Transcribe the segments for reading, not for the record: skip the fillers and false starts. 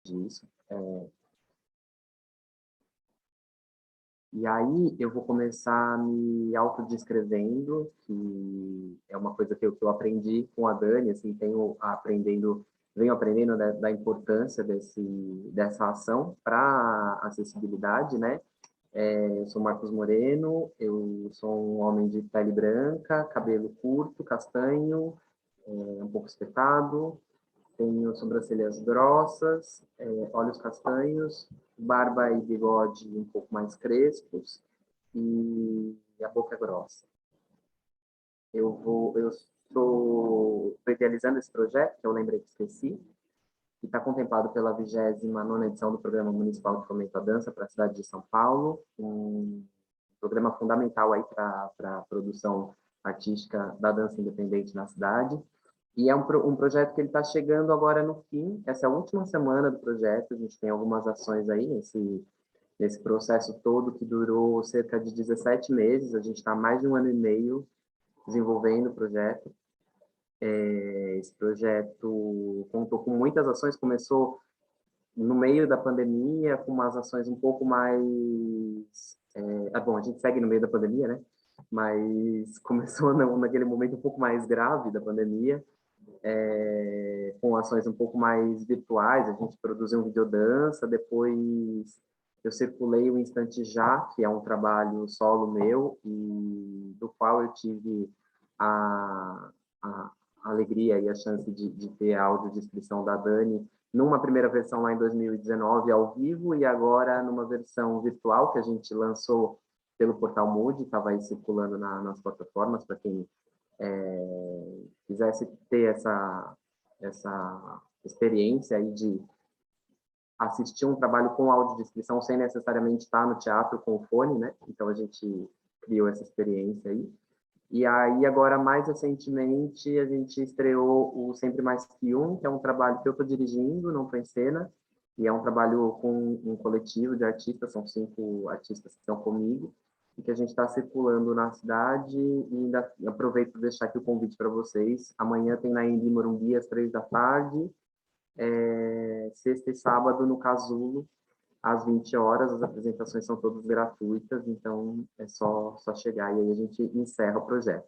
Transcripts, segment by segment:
disso. E aí eu vou começar me autodescrevendo, que é uma coisa que eu aprendi com a Dani, assim, venho aprendendo da importância dessa ação para acessibilidade, né? Eu sou Marcos Moreno, eu sou um homem de pele branca, cabelo curto, castanho, um pouco espetado, tenho sobrancelhas grossas, olhos castanhos, barba e bigode um pouco mais crespos e a boca grossa. Eu estou idealizando esse projeto, que eu lembrei que esqueci, que está contemplado pela 29ª edição do Programa Municipal de Fomento à Dança para a cidade de São Paulo, um programa fundamental aí para a produção artística da dança independente na cidade. E é um projeto que ele está chegando agora no fim, essa é a última semana do projeto, a gente tem algumas ações aí nesse processo todo que durou cerca de 17 meses, a gente está há mais de 1 ano e meio desenvolvendo o projeto. Esse projeto contou com muitas ações, começou no meio da pandemia, com umas ações um pouco mais... bom, a gente segue no meio da pandemia, né? Mas começou naquele momento um pouco mais grave da pandemia, com ações um pouco mais virtuais, a gente produziu um videodança, depois eu circulei o Instante Já, que é um trabalho solo meu, e do qual eu tive a alegria e a chance de ter a audiodescrição da Dani numa primeira versão lá em 2019 ao vivo e agora numa versão virtual que a gente lançou pelo portal Mood, estava aí circulando nas plataformas para quem quisesse ter essa experiência aí de assistir um trabalho com audiodescrição sem necessariamente estar no teatro com o fone, né? Então a gente criou essa experiência aí. E aí, agora, mais recentemente, a gente estreou o Sempre Mais Que Um, que é um trabalho que eu estou dirigindo, não estou em cena, e é um trabalho com um coletivo de artistas, são 5 artistas que estão comigo, e que a gente está circulando na cidade, e ainda aproveito para deixar aqui o convite para vocês. Amanhã tem na Embi Morumbi, às 3 da tarde, sexta e sábado no Casulo, às 20 horas, as apresentações são todas gratuitas, então é só chegar e aí a gente encerra o projeto.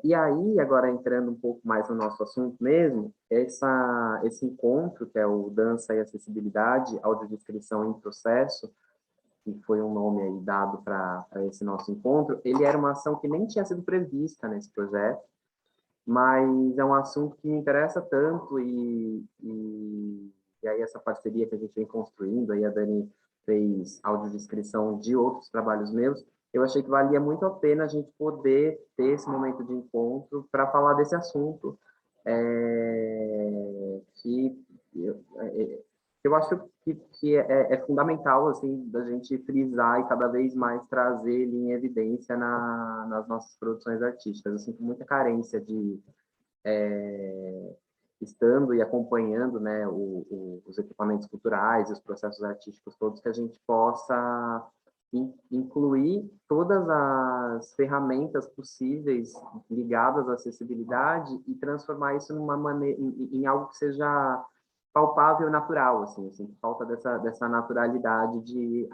E aí, agora entrando um pouco mais no nosso assunto mesmo, esse encontro, que é o Dança e Acessibilidade, Audiodescrição em Processo, que foi um nome aí dado para esse nosso encontro, ele era uma ação que nem tinha sido prevista nesse projeto, mas é um assunto que me interessa tanto e aí essa parceria que a gente vem construindo, aí a Dani fez audiodescrição de outros trabalhos meus, eu achei que valia muito a pena a gente poder ter esse momento de encontro para falar desse assunto, que eu acho que é fundamental, assim, da gente frisar e cada vez mais trazer ele em evidência nas nossas produções artísticas. Eu sinto muita carência de estando e acompanhando, né, os equipamentos culturais, os processos artísticos todos, que a gente possa incluir todas as ferramentas possíveis ligadas à acessibilidade e transformar isso numa maneira, em algo que seja palpável e natural, assim, falta dessa naturalidade de,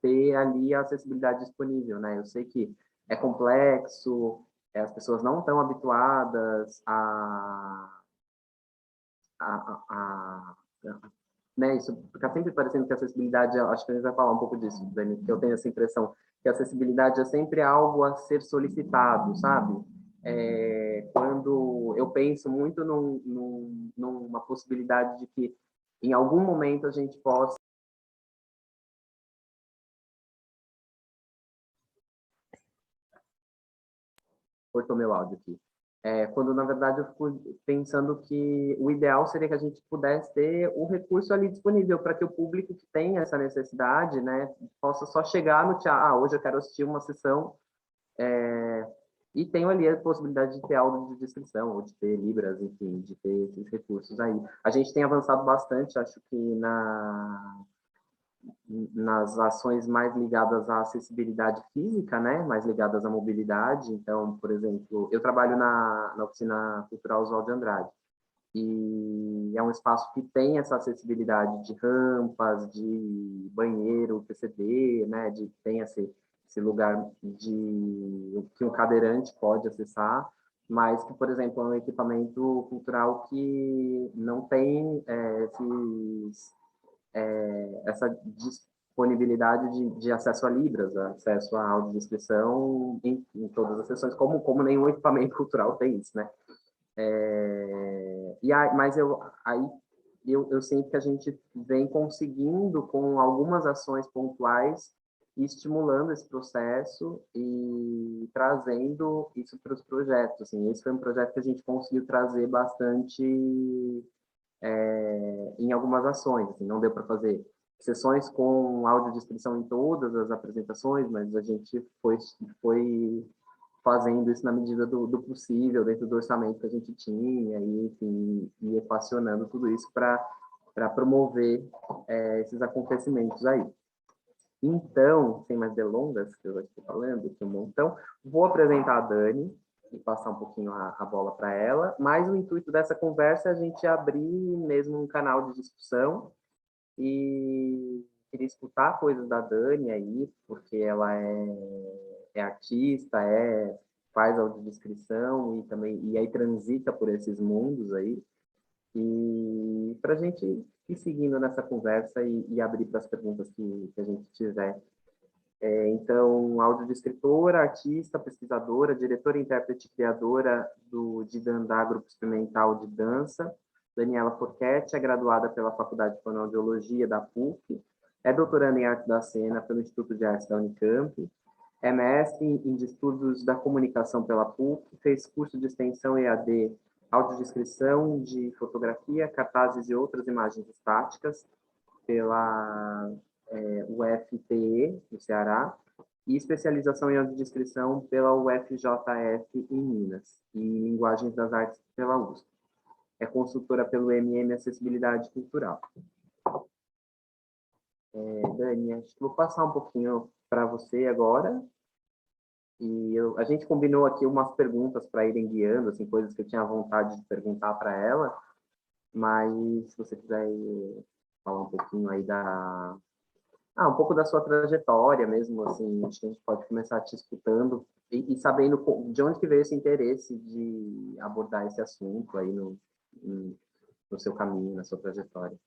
ter ali a acessibilidade disponível, né? Eu sei que é complexo, as pessoas não estão habituadas a né, isso fica sempre parecendo que a acessibilidade, acho que a gente vai falar um pouco disso, Dani, que eu tenho essa impressão que a acessibilidade é sempre algo a ser solicitado, sabe? Quando eu penso muito numa possibilidade de que em algum momento a gente possa... Cortou meu áudio aqui. Quando, na verdade, eu fico pensando que o ideal seria que a gente pudesse ter o recurso ali disponível para que o público que tem essa necessidade, né, possa só chegar no teatro, hoje eu quero assistir uma sessão, e tenho ali a possibilidade de ter áudio de descrição, ou de ter libras, enfim, de ter esses recursos aí. A gente tem avançado bastante, acho que nas ações mais ligadas à acessibilidade física, né, mais ligadas à mobilidade. Então, por exemplo, eu trabalho na oficina cultural Oswald de Andrade. E é um espaço que tem essa acessibilidade de rampas, de banheiro PCD, né? Tem esse lugar que um cadeirante pode acessar, mas que, por exemplo, é um equipamento cultural que não tem essa disponibilidade de acesso a Libras, acesso à audiodescrição em todas as sessões, como nenhum equipamento cultural tem isso, né? Mas eu sinto que a gente vem conseguindo, com algumas ações pontuais, estimulando esse processo e trazendo isso para os projetos. Assim, esse foi um projeto que a gente conseguiu trazer bastante em algumas ações. Assim, não deu para fazer sessões com audiodescrição em todas as apresentações, mas a gente foi fazendo isso na medida do possível, dentro do orçamento que a gente tinha, e, enfim, e equacionando tudo isso para promover esses acontecimentos aí. Então, sem mais delongas, que eu já estou falando aqui um montão, vou apresentar a Dani e passar um pouquinho a bola para ela, mas o intuito dessa conversa é a gente abrir mesmo um canal de discussão e queria escutar coisas da Dani aí, porque ela é artista, faz audiodescrição e aí transita por esses mundos aí. E para a gente ir seguindo nessa conversa e abrir para as perguntas que a gente tiver. Então, audiodescritora, artista, pesquisadora, diretora, intérprete e criadora de Dandá, Grupo Experimental de Dança. Daniela Forquete é graduada pela Faculdade de Fonoaudiologia da PUC, é doutoranda em Arte da Cena pelo Instituto de Artes da Unicamp, é mestre em Estudos da Comunicação pela PUC, fez curso de extensão EAD, audiodescrição de fotografia, cartazes e outras imagens estáticas pela UFPE, no Ceará, e especialização em audiodescrição pela UFJF em Minas, e Linguagens das Artes pela USP. É consultora pelo MM Acessibilidade Cultural. Dani, acho que vou passar um pouquinho para você agora. E a gente combinou aqui umas perguntas para irem guiando, assim, coisas que eu tinha vontade de perguntar para ela, mas se você quiser falar um pouquinho aí um pouco da sua trajetória mesmo, assim, acho que a gente pode começar te escutando e sabendo de onde que veio esse interesse de abordar esse assunto aí no seu caminho, na sua trajetória.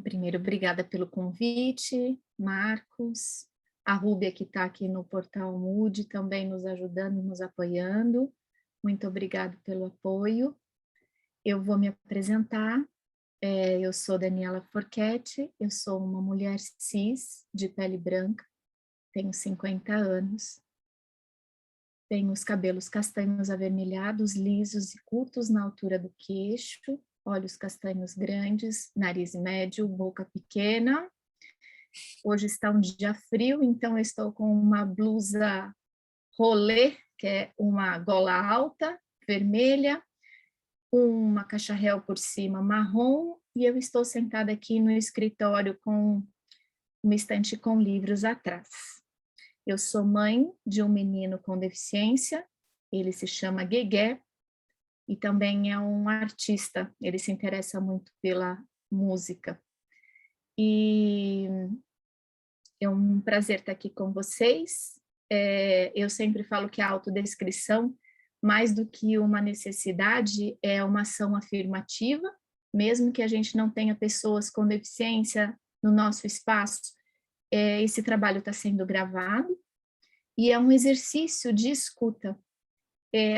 Primeiro, obrigada pelo convite, Marcos, a Rúbia que está aqui no Portal Mood também nos ajudando, nos apoiando. Muito obrigada pelo apoio. Eu vou me apresentar. Eu sou Daniela Forquete, eu sou uma mulher cis, de pele branca, tenho 50 anos, tenho os cabelos castanhos avermelhados, lisos e curtos na altura do queixo, olhos castanhos grandes, nariz médio, boca pequena. Hoje está um dia frio, então eu estou com uma blusa rolê, que é uma gola alta, vermelha, uma cacharel por cima marrom, e eu estou sentada aqui no escritório com uma estante com livros atrás. Eu sou mãe de um menino com deficiência, ele se chama Guegué, e também é um artista, ele se interessa muito pela música. E é um prazer estar aqui com vocês. Eu sempre falo que a autodescrição, mais do que uma necessidade, é uma ação afirmativa, mesmo que a gente não tenha pessoas com deficiência no nosso espaço, esse trabalho está sendo gravado, e é um exercício de escuta.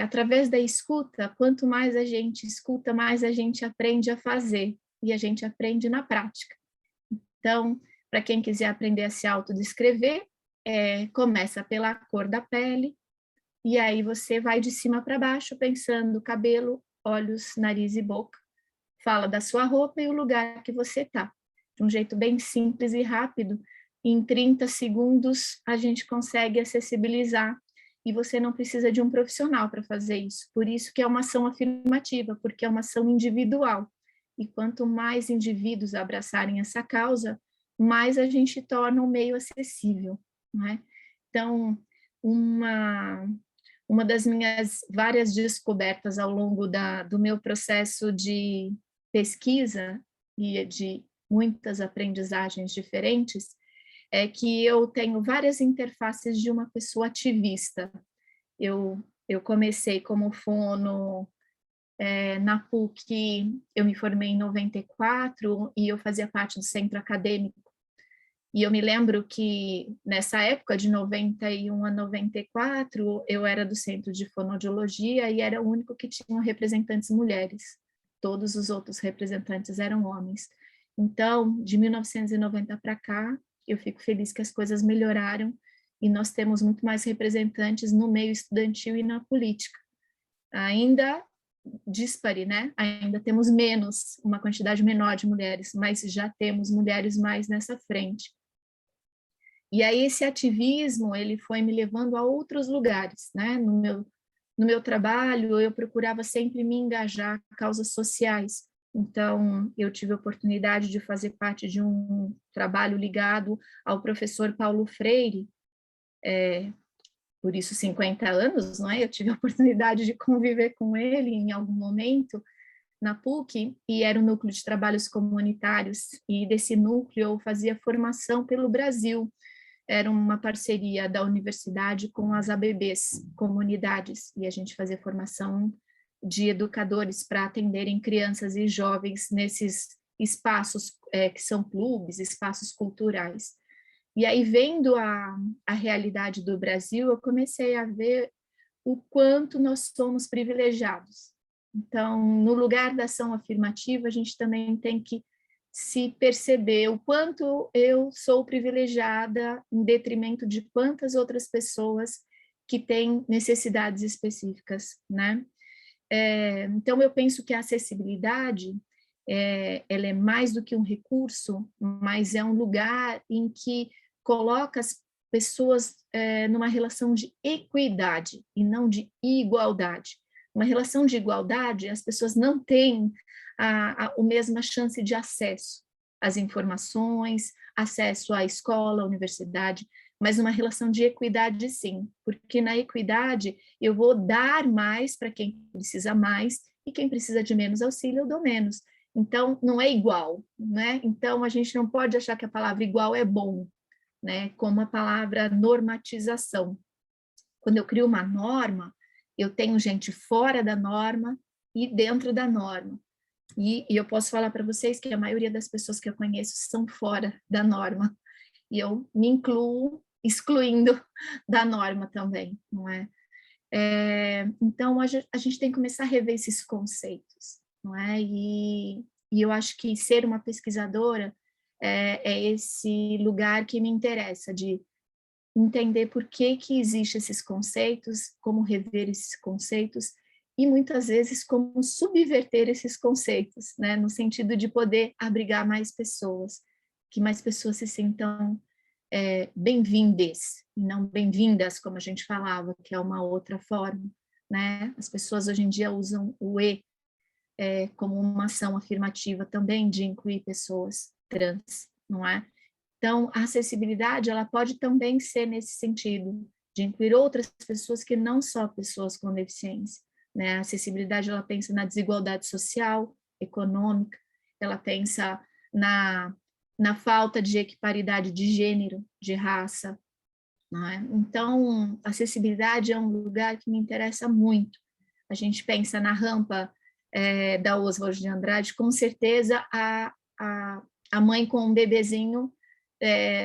Através da escuta, quanto mais a gente escuta, mais a gente aprende a fazer, e a gente aprende na prática. Então, para quem quiser aprender a se autodescrever, começa pela cor da pele, e aí você vai de cima para baixo, pensando cabelo, olhos, nariz e boca. Fala da sua roupa e o lugar que você está. De um jeito bem simples e rápido, em 30 segundos a gente consegue acessibilizar, e você não precisa de um profissional para fazer isso. Por isso que é uma ação afirmativa, porque é uma ação individual. E quanto mais indivíduos abraçarem essa causa, mais a gente torna o meio acessível, né? Então, uma das minhas várias descobertas ao longo do meu processo de pesquisa e de muitas aprendizagens diferentes, é que eu tenho várias interfaces de uma pessoa ativista. Eu comecei como fono na PUC, eu me formei em 94 e eu fazia parte do centro acadêmico. E eu me lembro que nessa época, de 91 a 94, eu era do centro de fonoaudiologia e era o único que tinha representantes mulheres. Todos os outros representantes eram homens. Então, de 1990 para cá, eu fico feliz que as coisas melhoraram e nós temos muito mais representantes no meio estudantil e na política. Ainda dispare, né? Ainda temos menos, uma quantidade menor de mulheres, mas já temos mulheres mais nessa frente. E aí esse ativismo, ele foi me levando a outros lugares, né? No meu trabalho, eu procurava sempre me engajar em causas sociais. Então, eu tive a oportunidade de fazer parte de um trabalho ligado ao professor Paulo Freire, por isso 50 anos, não é? Eu tive a oportunidade de conviver com ele em algum momento na PUC, e era o núcleo de trabalhos comunitários, e desse núcleo eu fazia formação pelo Brasil. Era uma parceria da universidade com as ABBs, comunidades, e a gente fazia formação de educadores para atenderem crianças e jovens nesses espaços que são clubes, espaços culturais. E aí, vendo a realidade do Brasil, eu comecei a ver o quanto nós somos privilegiados. Então, no lugar da ação afirmativa, a gente também tem que se perceber o quanto eu sou privilegiada em detrimento de quantas outras pessoas que têm necessidades específicas, né? Então, eu penso que a acessibilidade, ela é mais do que um recurso, mas é um lugar em que coloca as pessoas numa relação de equidade e não de igualdade. Uma relação de igualdade, as pessoas não têm a mesma chance de acesso às informações, acesso à escola, à universidade, mas uma relação de equidade, sim, porque na equidade eu vou dar mais para quem precisa mais e quem precisa de menos auxílio eu dou menos. Então, não é igual, né? Então, a gente não pode achar que a palavra igual é bom, né? Como a palavra normatização. Quando eu crio uma norma, eu tenho gente fora da norma e dentro da norma. E eu posso falar para vocês que a maioria das pessoas que eu conheço são fora da norma. E eu me incluo excluindo da norma também, não é? Então, a gente tem que começar a rever esses conceitos, não é? E eu acho que ser uma pesquisadora é esse lugar que me interessa, de entender por que existem esses conceitos, como rever esses conceitos, e muitas vezes como subverter esses conceitos, né? No sentido de poder abrigar mais pessoas, que mais pessoas se sintam bem-vindes, e não bem-vindas, como a gente falava, que é uma outra forma, né? As pessoas hoje em dia usam o E como uma ação afirmativa também de incluir pessoas trans, não é? Então, a acessibilidade, ela pode também ser nesse sentido, de incluir outras pessoas que não só pessoas com deficiência, né? A acessibilidade, ela pensa na desigualdade social, econômica, ela pensa na falta de equiparidade de gênero, de raça, não é? Então, a acessibilidade é um lugar que me interessa muito. A gente pensa na rampa da Oswald de Andrade, com certeza a mãe com um bebezinho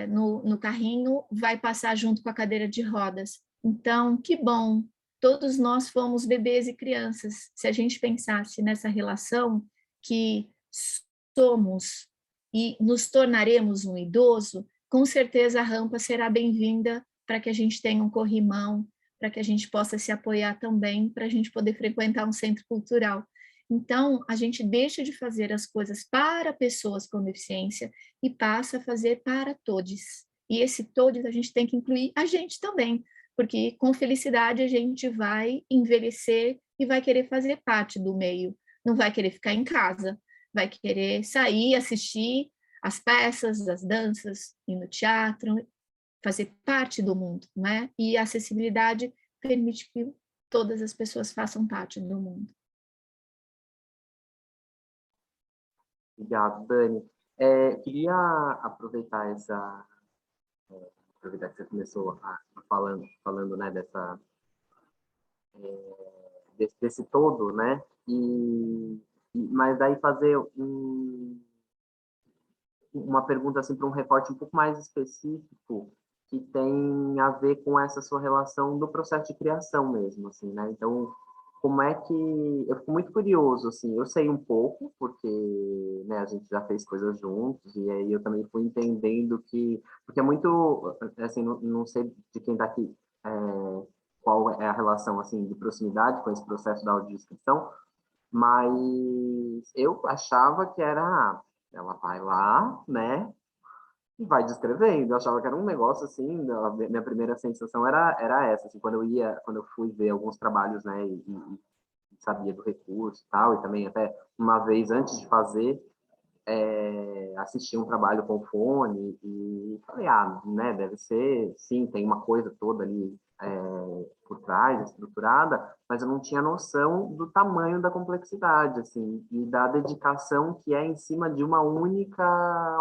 no carrinho vai passar junto com a cadeira de rodas. Então, que bom, todos nós fomos bebês e crianças. Se a gente pensasse nessa relação que somos e nos tornaremos um idoso, com certeza a rampa será bem-vinda para que a gente tenha um corrimão, para que a gente possa se apoiar também, para a gente poder frequentar um centro cultural. Então, a gente deixa de fazer as coisas para pessoas com deficiência e passa a fazer para todos. E esse todos a gente tem que incluir a gente também, porque com felicidade a gente vai envelhecer e vai querer fazer parte do meio, não vai querer ficar em casa, vai querer sair, assistir as peças, as danças, ir no teatro, fazer parte do mundo, né? E a acessibilidade permite que todas as pessoas façam parte do mundo. Obrigado, Dani. Queria aproveitar aproveitar que você começou falando, né, desse todo, né, mas daí fazer uma pergunta assim para um recorte um pouco mais específico que tem a ver com essa sua relação do processo de criação mesmo, assim, né? Então, como é que eu fico muito curioso, assim, eu sei um pouco porque, né, a gente já fez coisas juntos e aí eu também fui entendendo que porque é muito assim, não sei de quem está aqui qual é a relação assim de proximidade com esse processo da audiodescrição, mas eu achava que era ela vai lá, né, e vai descrevendo. Eu achava que era um negócio assim, a minha primeira sensação era essa, assim, quando eu fui ver alguns trabalhos, né, e sabia do recurso e tal, e também até uma vez antes de fazer, assisti um trabalho com fone e falei, né, deve ser, sim, tem uma coisa toda ali por trás, estruturada, mas eu não tinha noção do tamanho da complexidade, assim, e da dedicação que é em cima de uma única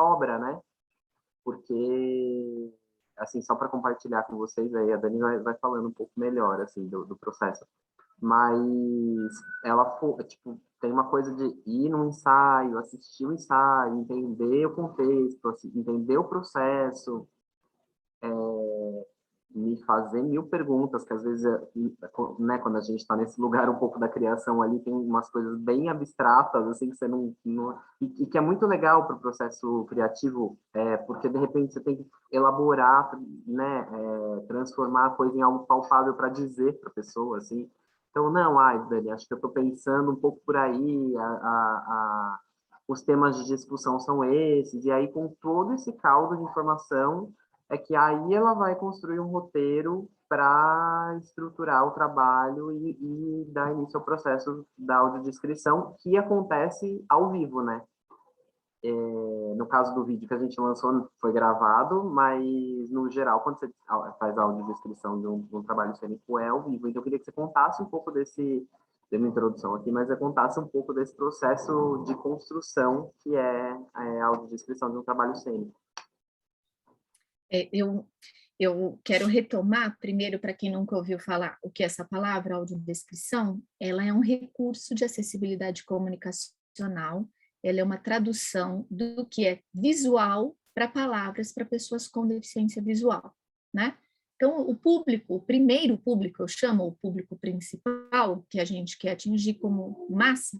obra, né? Porque, assim, só para compartilhar com vocês, aí a Dani vai falando um pouco melhor, assim, do processo. Mas ela, tipo, tem uma coisa de ir num ensaio, assistir o ensaio, entender o contexto, assim, entender o processo, me fazer mil perguntas, que às vezes, né, quando a gente está nesse lugar um pouco da criação ali, tem umas coisas bem abstratas, assim, que você não e que é muito legal para o processo criativo, porque de repente você tem que elaborar, né, transformar a coisa em algo palpável para dizer para a pessoa, assim. Então, não, Dani, acho que eu estou pensando um pouco por aí, os temas de discussão são esses, e aí com todo esse caldo de informação, é que aí ela vai construir um roteiro para estruturar o trabalho e dar início ao processo da audiodescrição, que acontece ao vivo, né? No caso do vídeo que a gente lançou, foi gravado, mas no geral, quando você faz a audiodescrição de um trabalho cênico, é ao vivo. Então, eu queria que você contasse um pouco deu uma introdução aqui, mas contasse um pouco desse processo de construção que é a audiodescrição de um trabalho cênico. Eu quero retomar, primeiro, para quem nunca ouviu falar o que é essa palavra, audiodescrição, ela é um recurso de acessibilidade comunicacional, ela é uma tradução do que é visual para palavras para pessoas com deficiência visual, né? Então, o primeiro público, eu chamo o público principal, que a gente quer atingir como massa,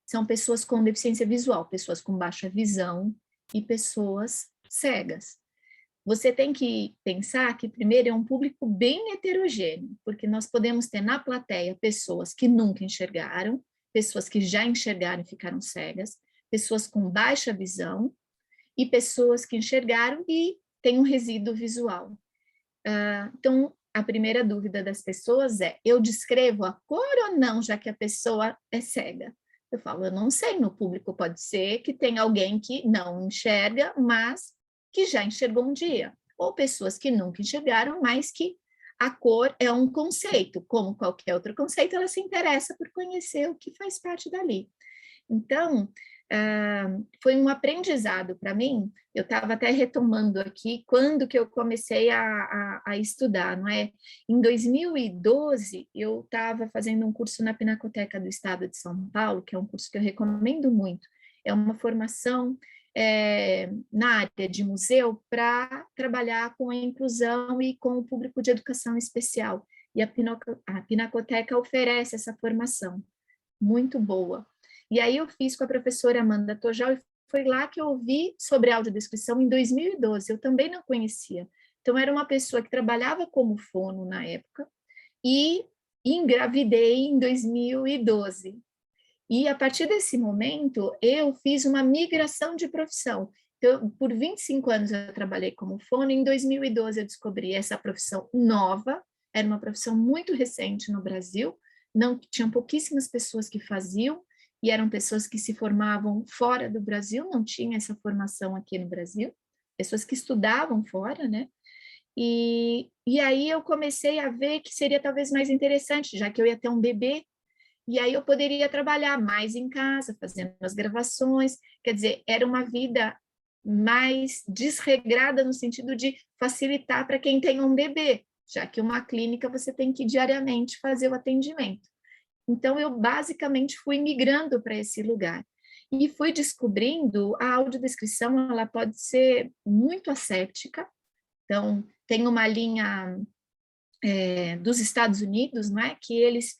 são pessoas com deficiência visual, pessoas com baixa visão e pessoas cegas. Você tem que pensar que, primeiro, é um público bem heterogêneo, porque nós podemos ter na plateia pessoas que nunca enxergaram, pessoas que já enxergaram e ficaram cegas, pessoas com baixa visão e pessoas que enxergaram e têm um resíduo visual. Então, a primeira dúvida das pessoas é, eu descrevo a cor ou não, já que a pessoa é cega? Eu falo, eu não sei, no público pode ser que tenha alguém que não enxerga, mas que já enxergou um dia, ou pessoas que nunca enxergaram, mas que a cor é um conceito, como qualquer outro conceito, ela se interessa por conhecer o que faz parte dali. Então, foi um aprendizado para mim, eu estava até retomando aqui, quando que eu comecei a estudar, não é? Em 2012, eu estava fazendo um curso na Pinacoteca do Estado de São Paulo, que é um curso que eu recomendo muito, é uma formação na área de museu para trabalhar com a inclusão e com o público de educação especial. E a Pinacoteca oferece essa formação, muito boa. E aí eu fiz com a professora Amanda Tojal, e foi lá que eu ouvi sobre audiodescrição em 2012, eu também não conhecia. Então, era uma pessoa que trabalhava como fono na época, e engravidei em 2012. E a partir desse momento, eu fiz uma migração de profissão. Então, por 25 anos eu trabalhei como fono, em 2012 eu descobri essa profissão nova, era uma profissão muito recente no Brasil, não tinham pouquíssimas pessoas que faziam, e eram pessoas que se formavam fora do Brasil, não tinha essa formação aqui no Brasil, pessoas que estudavam fora, né? E aí eu comecei a ver que seria talvez mais interessante, já que eu ia ter um bebê, e aí eu poderia trabalhar mais em casa, fazendo as gravações, quer dizer, era uma vida mais desregrada no sentido de facilitar para quem tem um bebê, já que uma clínica você tem que diariamente fazer o atendimento. Então, eu basicamente fui migrando para esse lugar. E fui descobrindo a audiodescrição, ela pode ser muito asséptica. Então, tem uma linha dos Estados Unidos, não é? Que eles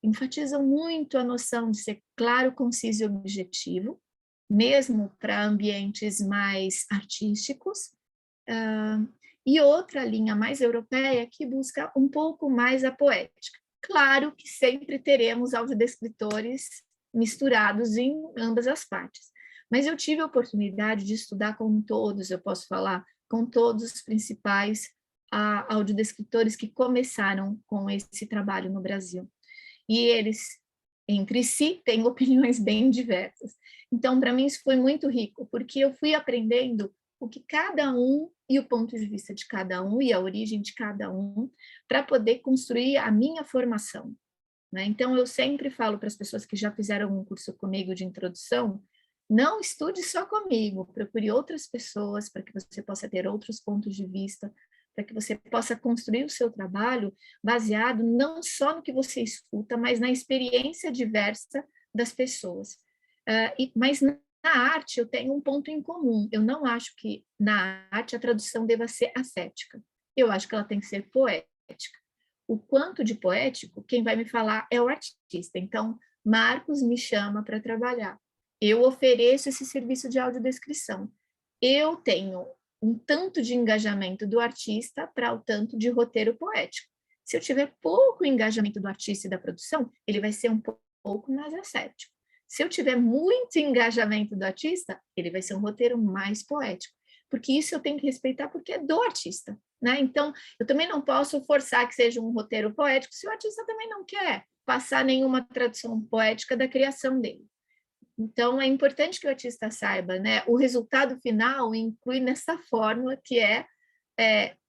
enfatizam muito a noção de ser claro, conciso e objetivo, mesmo para ambientes mais artísticos. E outra linha mais europeia que busca um pouco mais a poética. Claro que sempre teremos audiodescritores misturados em ambas as partes, mas eu tive a oportunidade de estudar com todos, eu posso falar, com todos os principais audiodescritores que começaram com esse trabalho no Brasil. E eles, entre si, têm opiniões bem diversas. Então, para mim, isso foi muito rico, porque eu fui aprendendo o que cada um e o ponto de vista de cada um e a origem de cada um para poder construir a minha formação, né? Então, eu sempre falo para as pessoas que já fizeram um curso comigo de introdução, não estude só comigo, procure outras pessoas para que você possa ter outros pontos de vista, para que você possa construir o seu trabalho baseado não só no que você escuta, mas na experiência diversa das pessoas. Mas na arte eu tenho um ponto em comum. Eu não acho que na arte a tradução deva ser ascética. Eu acho que ela tem que ser poética. O quanto de poético, quem vai me falar é o artista. Então, Marcos me chama para trabalhar. Eu ofereço esse serviço de audiodescrição. Eu tenho um tanto de engajamento do artista para o tanto de roteiro poético. Se eu tiver pouco engajamento do artista e da produção, ele vai ser um pouco mais ascético. Se eu tiver muito engajamento do artista, ele vai ser um roteiro mais poético, porque isso eu tenho que respeitar porque é do artista, né? Então, eu também não posso forçar que seja um roteiro poético se o artista também não quer passar nenhuma tradução poética da criação dele. Então, é importante que o artista saiba, né? O resultado final inclui nessa fórmula que é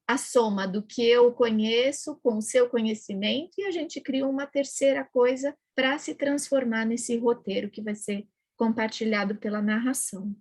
a soma do que eu conheço com o seu conhecimento e a gente cria uma terceira coisa para se transformar nesse roteiro que vai ser compartilhado pela narração.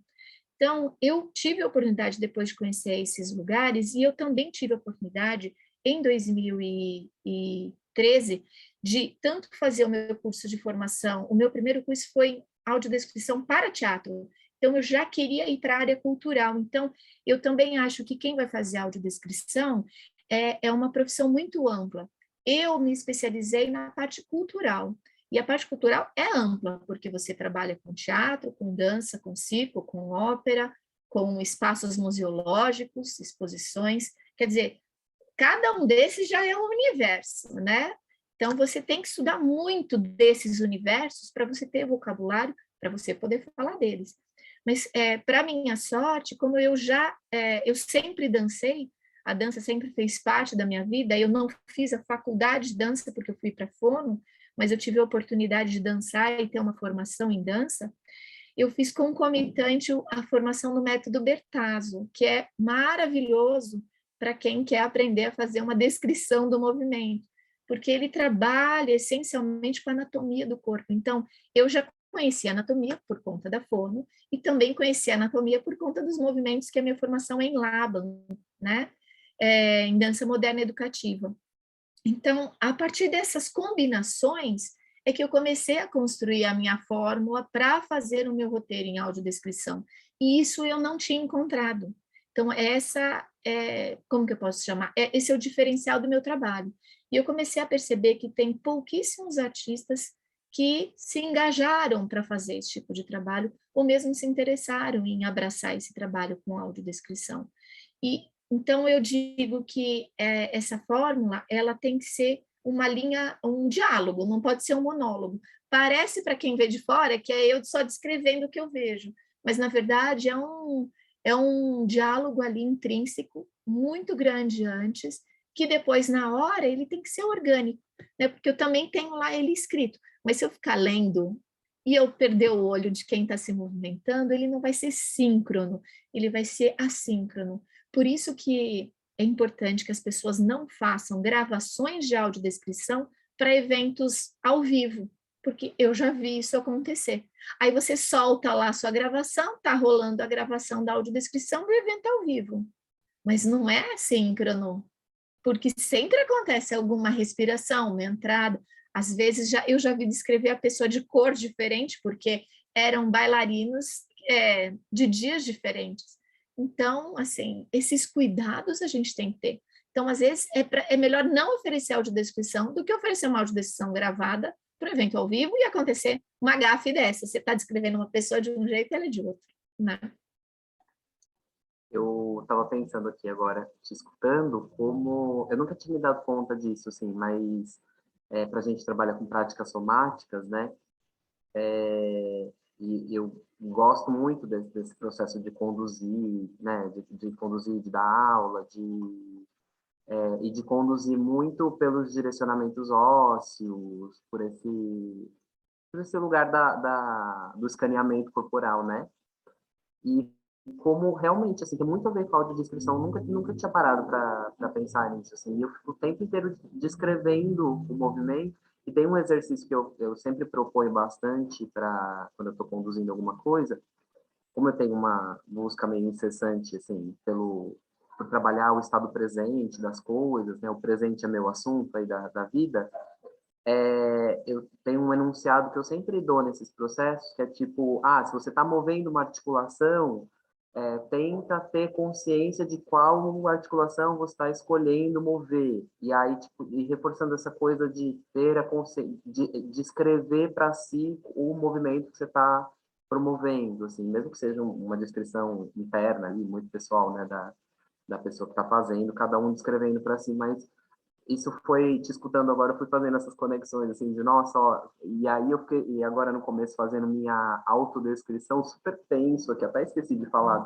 Então, eu tive a oportunidade, depois de conhecer esses lugares, e eu também tive a oportunidade, em 2013, de tanto fazer o meu curso de formação, o meu primeiro curso foi audiodescrição para teatro, então eu já queria ir para a área cultural, então eu também acho que quem vai fazer audiodescrição é uma profissão muito ampla. Eu me especializei na parte cultural, e a parte cultural é ampla, porque você trabalha com teatro, com dança, com circo, com ópera, com espaços museológicos, exposições. Quer dizer, cada um desses já é um universo, né? Então, você tem que estudar muito desses universos para você ter vocabulário, para você poder falar deles. Mas, para minha sorte, como eu sempre dancei, a dança sempre fez parte da minha vida, eu não fiz a faculdade de dança porque eu fui para fono, mas eu tive a oportunidade de dançar e ter uma formação em dança, eu fiz concomitante a formação no método Bertazzo, que é maravilhoso para quem quer aprender a fazer uma descrição do movimento, porque ele trabalha essencialmente com a anatomia do corpo. Então, eu já conheci a anatomia por conta da fono e também conheci a anatomia por conta dos movimentos que a minha formação é em Laban, né? Em dança moderna educativa. Então, a partir dessas combinações, é que eu comecei a construir a minha fórmula para fazer o meu roteiro em audiodescrição. E isso eu não tinha encontrado. Então, como que eu posso chamar? Esse é o diferencial do meu trabalho. E eu comecei a perceber que tem pouquíssimos artistas que se engajaram para fazer esse tipo de trabalho, ou mesmo se interessaram em abraçar esse trabalho com audiodescrição. E então, eu digo que essa fórmula ela tem que ser uma linha, um diálogo, não pode ser um monólogo. Parece para quem vê de fora que é eu só descrevendo o que eu vejo, mas na verdade é um diálogo ali intrínseco muito grande antes, que depois na hora ele tem que ser orgânico, né? Porque eu também tenho lá ele escrito, mas se eu ficar lendo e eu perder o olho de quem está se movimentando, ele não vai ser síncrono, ele vai ser assíncrono. Por isso que é importante que as pessoas não façam gravações de audiodescrição para eventos ao vivo, porque eu já vi isso acontecer. Aí você solta lá a sua gravação, tá rolando a gravação da audiodescrição do evento ao vivo, mas não é síncrono, porque sempre acontece alguma respiração, uma entrada, às vezes eu já vi descrever a pessoa de cor diferente, porque eram bailarinos de dias diferentes. Então, assim, esses cuidados a gente tem que ter. Então, às vezes, é melhor não oferecer audiodescrição do que oferecer uma audiodescrição gravada para o evento ao vivo e acontecer uma gafe dessa. Você está descrevendo uma pessoa de um jeito e ela é de outro, né? Eu estava pensando aqui agora, te escutando, como... Eu nunca tinha me dado conta disso, assim, mas para a gente trabalhar com práticas somáticas, né? E eu gosto muito desse processo de conduzir, né? De conduzir, de dar aula, e de conduzir muito pelos direcionamentos ósseos, por esse lugar do escaneamento corporal, né? E como realmente, assim, tem muito a ver com a audiodescrição, nunca tinha parado para pensar nisso, assim, e eu fico o tempo inteiro descrevendo o movimento, e tem um exercício que eu sempre proponho bastante para quando eu estou conduzindo alguma coisa, como eu tenho uma busca meio incessante, assim, por trabalhar o estado presente das coisas, né, o presente é meu assunto aí da vida, eu tenho um enunciado que eu sempre dou nesses processos, que é tipo, se você está movendo uma articulação, tenta ter consciência de qual articulação você está escolhendo mover. E aí, tipo, e reforçando essa coisa de ter a consciência, de escrever para si o movimento que você está promovendo, assim, mesmo que seja uma descrição interna ali, muito pessoal, né, da pessoa que está fazendo, cada um descrevendo para si, mas isso foi, te escutando agora, eu fui fazendo essas conexões, assim, de nossa, ó, e aí eu fiquei, e agora no começo fazendo minha autodescrição super tenso aqui, até esqueci de falar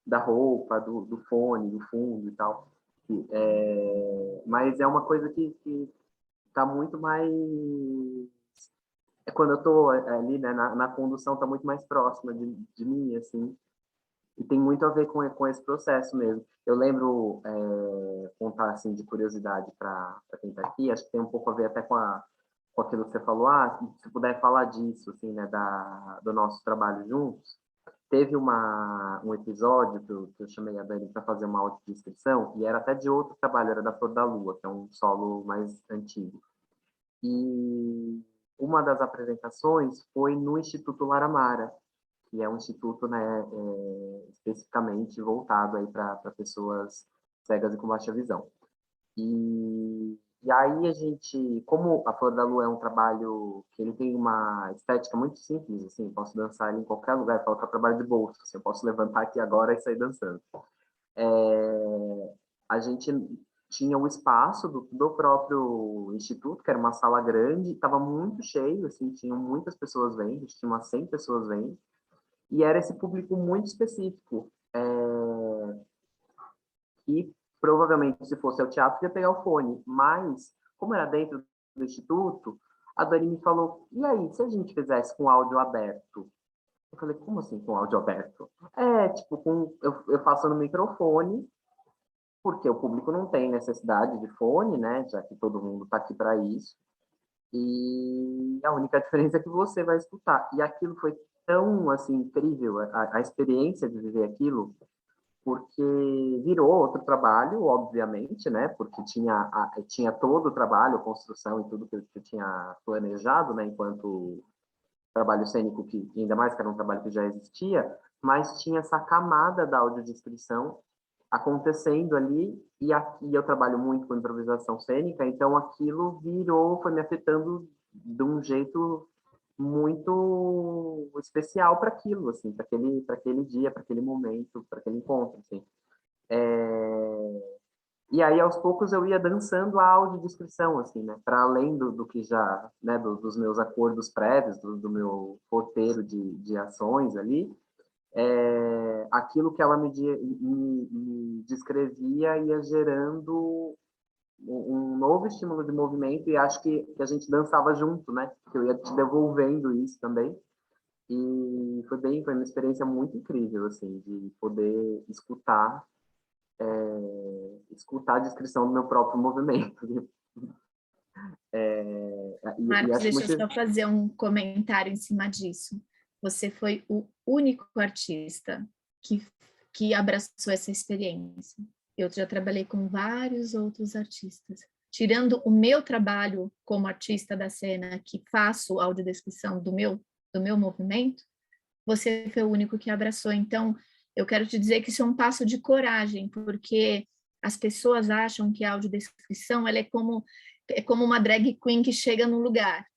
da roupa, do fone, do fundo e tal, mas é uma coisa que tá muito mais, quando eu tô ali, né, na condução, tá muito mais próxima de mim, assim, e tem muito a ver com esse processo mesmo. Eu lembro, contar assim, de curiosidade para quem está aqui, acho que tem um pouco a ver até com aquilo que você falou, se puder falar disso, assim, né, do nosso trabalho juntos. Teve um episódio que eu chamei a Dani para fazer uma audiodescrição, e era até de outro trabalho, era da Flor da Lua, que é um solo mais antigo. E uma das apresentações foi no Instituto Laramara, que é um instituto, né, especificamente voltado aí para pessoas cegas e com baixa visão. E aí a gente, como a Flor da Lua é um trabalho que ele tem uma estética muito simples, assim, posso dançar ele em qualquer lugar, eu falo que é um trabalho de bolso, assim, eu posso levantar aqui agora e sair dançando. A gente tinha o espaço do próprio instituto, que era uma sala grande, estava muito cheio, assim, tinham muitas pessoas vendo, tinha umas 100 pessoas vendo, e era esse público muito específico, que provavelmente, se fosse ao teatro, ia pegar o fone, mas, como era dentro do instituto, a Dani me falou, e aí, se a gente fizesse com áudio aberto? Eu falei, como assim com áudio aberto? Tipo, eu faço no microfone, porque o público não tem necessidade de fone, né, já que todo mundo está aqui para isso, e a única diferença é que você vai escutar. E aquilo foi tão, assim, incrível, a experiência de viver aquilo, porque virou outro trabalho, obviamente, né? Porque tinha todo o trabalho, a construção e tudo que eu tinha planejado, né? Enquanto trabalho cênico, que ainda mais que era um trabalho que já existia, mas tinha essa camada da audiodescrição acontecendo ali, e aqui eu trabalho muito com improvisação cênica, então aquilo foi me afetando de um jeito muito especial para aquilo, assim, para aquele dia, para aquele momento, para aquele encontro, assim. E aí, aos poucos, eu ia dançando a audiodescrição, assim, né? Para além do que já, né, dos meus acordos prévios, do meu roteiro de ações ali, aquilo que ela me descrevia ia gerando um novo estímulo de movimento, e acho que a gente dançava junto, né? Que eu ia te devolvendo isso também. E foi uma experiência muito incrível, assim, de poder escutar escutar a descrição do meu próprio movimento. Marcos, Acho deixa eu muito... só fazer um comentário em cima disso. Você foi o único artista que abraçou essa experiência. Eu já trabalhei com vários outros artistas. Tirando o meu trabalho como artista da cena, que faço audiodescrição do meu movimento, você foi o único que abraçou. Então, eu quero te dizer que isso é um passo de coragem, porque as pessoas acham que a audiodescrição ela é como uma drag queen que chega num lugar.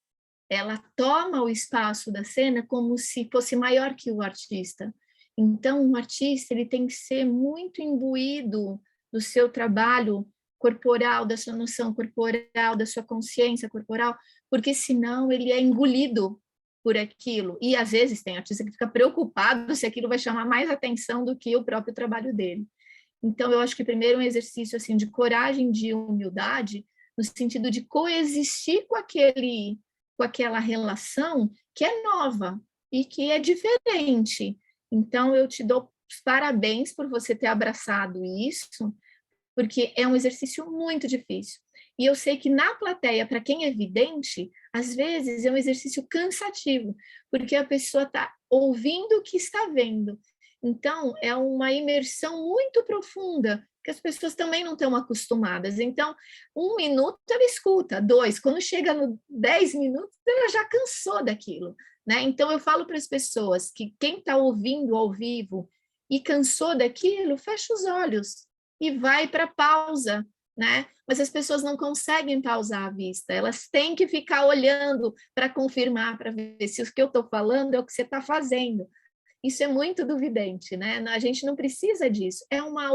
Ela toma o espaço da cena como se fosse maior que o artista. Então, um artista ele tem que ser muito imbuído do seu trabalho corporal, da sua noção corporal, da sua consciência corporal, porque senão ele é engolido por aquilo. E às vezes tem artista que fica preocupado se aquilo vai chamar mais atenção do que o próprio trabalho dele. Então, eu acho que primeiro um exercício assim de coragem, de humildade, no sentido de coexistir com aquela relação que é nova e que é diferente. Então, eu te dou os parabéns por você ter abraçado isso, porque é um exercício muito difícil. E eu sei que na plateia, para quem é vidente, às vezes é um exercício cansativo, porque a pessoa está ouvindo o que está vendo. Então, é uma imersão muito profunda, que as pessoas também não estão acostumadas. Então, 1 minuto ela escuta, 2, quando chega no 10 minutos, ela já cansou daquilo, né? Então, eu falo para as pessoas que quem está ouvindo ao vivo e cansou daquilo, fecha os olhos e vai para a pausa, né? Mas as pessoas não conseguem pausar a vista, elas têm que ficar olhando para confirmar, para ver se o que eu estou falando é o que você está fazendo. Isso é muito do vidente, né? A gente não precisa disso, é uma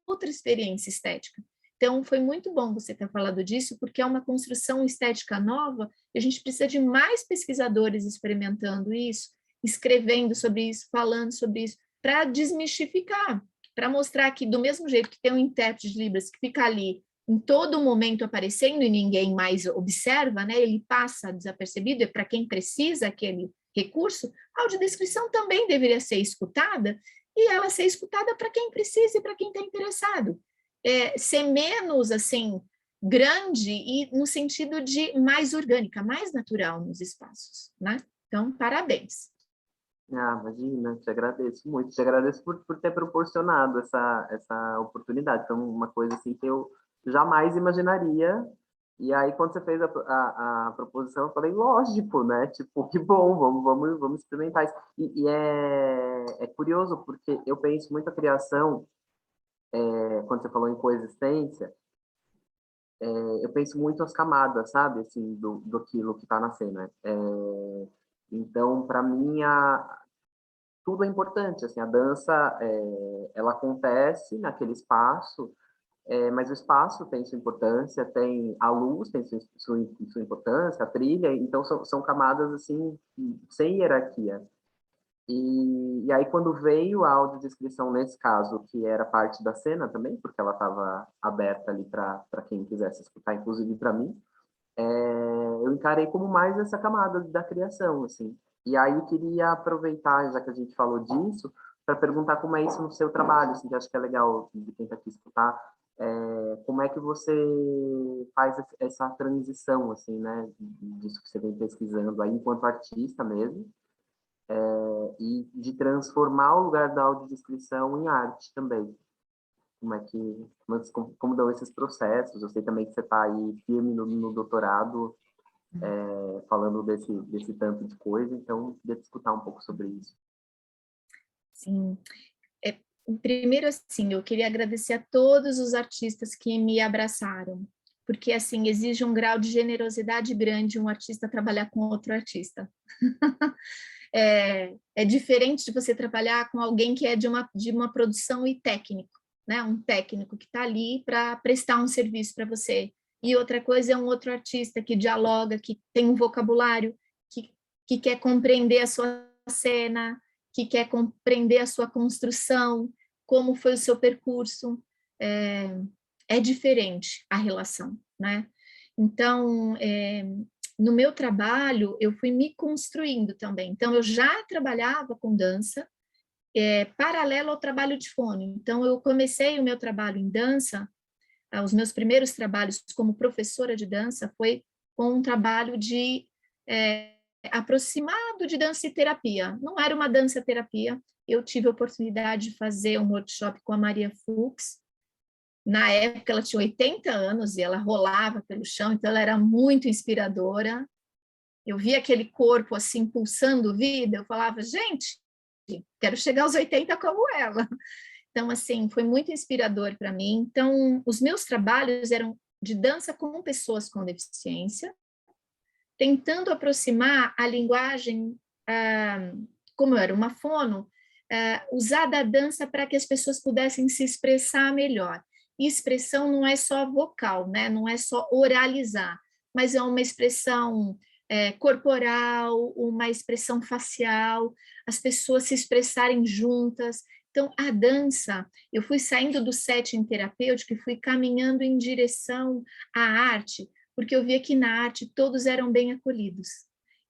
outra experiência estética. Então, foi muito bom você ter falado disso, porque é uma construção estética nova, e a gente precisa de mais pesquisadores experimentando isso, escrevendo sobre isso, falando sobre isso, para desmistificar, para mostrar que, do mesmo jeito que tem um intérprete de Libras que fica ali em todo momento aparecendo e ninguém mais observa, né? Ele passa desapercebido, é para quem precisa aquele recurso, a audiodescrição também deveria ser escutada, e ela ser escutada para quem precisa e para quem está interessado. Ser menos, assim, grande e no sentido de mais orgânica, mais natural nos espaços, né? Então, parabéns. Ah, imagina, te agradeço muito. Te agradeço por ter proporcionado essa oportunidade. Então, uma coisa assim que eu jamais imaginaria. E aí, quando você fez a proposição, eu falei, lógico, né? Tipo, que bom, vamos experimentar isso. E é curioso, porque eu penso muito a criação, quando você falou em coexistência, eu penso muito as camadas, sabe? Assim, do aquilo que está na cena. Então, para mim, tudo é importante, assim, a dança, ela acontece naquele espaço, mas o espaço tem sua importância, tem a luz tem sua importância, a trilha, então são camadas, assim, sem hierarquia. E aí, quando veio a audiodescrição, nesse caso, que era parte da cena também, porque ela estava aberta ali para quem quisesse escutar, inclusive para mim, eu encarei como mais essa camada da criação, assim. E aí queria aproveitar, já que a gente falou disso, para perguntar como é isso no seu trabalho, assim, que acho que é legal de quem está aqui escutar, como é que você faz essa transição, assim, né, disso que você vem pesquisando aí enquanto artista mesmo, e de transformar o lugar da audiodescrição em arte também. Como dão esses processos? Eu sei também que você está aí firme no doutorado, falando desse tanto de coisa, então queria escutar um pouco sobre isso. Sim. Primeiro, assim, eu queria agradecer a todos os artistas que me abraçaram, porque, assim, exige um grau de generosidade grande um artista trabalhar com outro artista. É diferente de você trabalhar com alguém que é de uma produção e técnico, né? Um técnico que está ali para prestar um serviço para você. E outra coisa é um outro artista que dialoga, que tem um vocabulário, que quer compreender a sua cena, que quer compreender a sua construção, como foi o seu percurso. É diferente a relação, né? Então, no meu trabalho, eu fui me construindo também. Então, eu já trabalhava com dança, paralelo ao trabalho de fono. Então, eu comecei o meu trabalho em dança os meus primeiros trabalhos como professora de dança foi com um trabalho de aproximado de dança e terapia. Não era uma dança terapia, eu tive a oportunidade de fazer um workshop com a Maria Fuchs. Na época ela tinha 80 anos e ela rolava pelo chão, então ela era muito inspiradora. Eu via aquele corpo assim pulsando vida, eu falava, gente, quero chegar aos 80 como ela. Então, assim, foi muito inspirador para mim. Então, os meus trabalhos eram de dança com pessoas com deficiência, tentando aproximar a linguagem, como eu era uma fono, usar da dança para que as pessoas pudessem se expressar melhor. E expressão não é só vocal, né? Não é só oralizar, mas é uma expressão corporal, uma expressão facial, as pessoas se expressarem juntas. Então, a dança, eu fui saindo do setting terapêutico e fui caminhando em direção à arte, porque eu via que na arte todos eram bem acolhidos.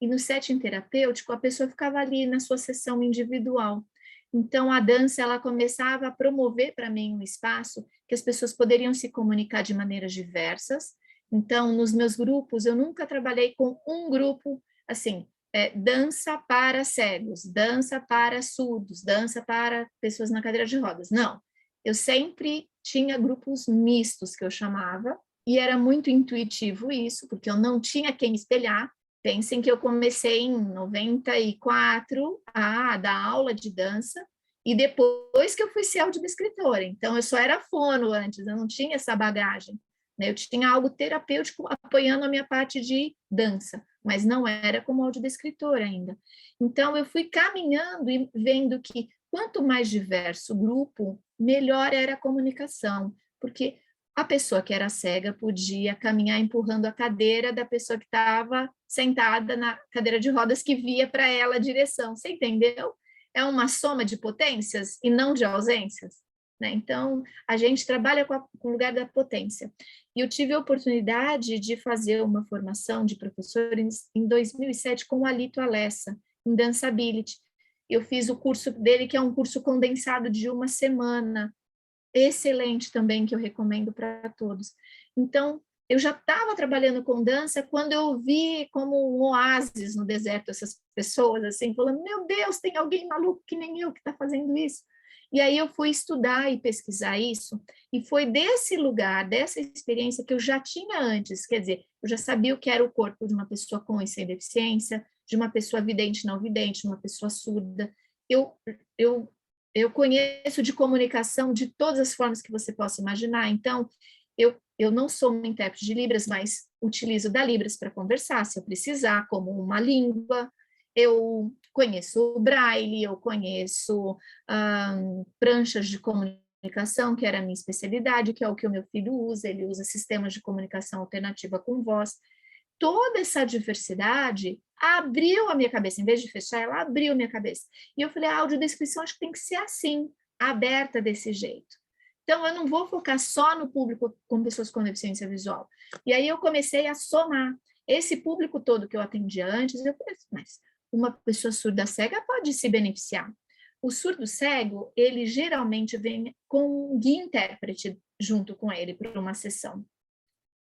E no setting terapêutico, a pessoa ficava ali na sua sessão individual. Então, a dança, ela começava a promover para mim um espaço que as pessoas poderiam se comunicar de maneiras diversas. Então, nos meus grupos, eu nunca trabalhei com um grupo, assim, dança para cegos, dança para surdos, dança para pessoas na cadeira de rodas. Não, eu sempre tinha grupos mistos, que eu chamava, e era muito intuitivo isso, porque eu não tinha quem me espelhar. Pensem que eu comecei em 94 a dar aula de dança, e depois que eu fui ser audiodescritora. Então, eu só era fono antes, eu não tinha essa bagagem. Eu tinha algo terapêutico apoiando a minha parte de dança, mas não era como audiodescritora ainda. Então, eu fui caminhando e vendo que quanto mais diverso o grupo, melhor era a comunicação, porque a pessoa que era cega podia caminhar empurrando a cadeira da pessoa que estava sentada na cadeira de rodas que via para ela a direção. Você entendeu? É uma soma de potências e não de ausências, né? Então, a gente trabalha com o lugar da potência. E eu tive a oportunidade de fazer uma formação de professor em 2007 com o Alito Alessa, em Danceability. Eu fiz o curso dele, que é um curso condensado de uma semana, excelente também, que eu recomendo para todos. Então, eu já estava trabalhando com dança quando eu vi como um oásis no deserto essas pessoas, assim, falando, meu Deus, tem alguém maluco que nem eu que está fazendo isso. E aí eu fui estudar e pesquisar isso, e foi desse lugar, dessa experiência que eu já tinha antes, quer dizer, eu já sabia o que era o corpo de uma pessoa com e sem deficiência, de uma pessoa vidente, não vidente, de uma pessoa surda. Eu conheço de comunicação de todas as formas que você possa imaginar, então eu não sou uma intérprete de Libras, mas utilizo da Libras para conversar, se eu precisar, como uma língua. Eu conheço o Braille, eu conheço pranchas de comunicação, que era a minha especialidade, que é o que o meu filho usa, ele usa sistemas de comunicação alternativa com voz. Toda essa diversidade abriu a minha cabeça, em vez de fechar, ela abriu a minha cabeça. E eu falei, a audiodescrição acho que tem que ser assim, aberta desse jeito. Então, eu não vou focar só no público com pessoas com deficiência visual. E aí eu comecei a somar esse público todo que eu atendia antes, eu falei, mas uma pessoa surda cega pode se beneficiar. O surdo cego, ele geralmente vem com um guia intérprete junto com ele para uma sessão,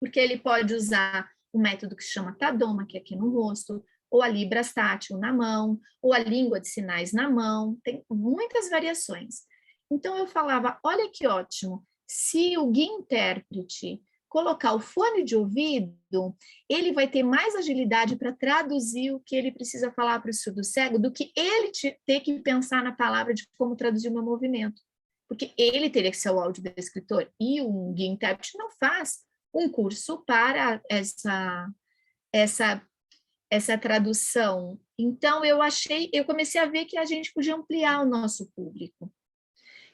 porque ele pode usar o método que se chama Tadoma, que é aqui no rosto, ou a Libras tátil na mão, ou a língua de sinais na mão, tem muitas variações. Então eu falava, olha que ótimo, se o guia intérprete colocar o fone de ouvido, ele vai ter mais agilidade para traduzir o que ele precisa falar para o surdo cego do que ele ter que pensar na palavra de como traduzir o meu movimento. Porque ele teria que ser o audiodescritor e o guia intérprete não faz um curso para essa tradução. Então, eu comecei a ver que a gente podia ampliar o nosso público.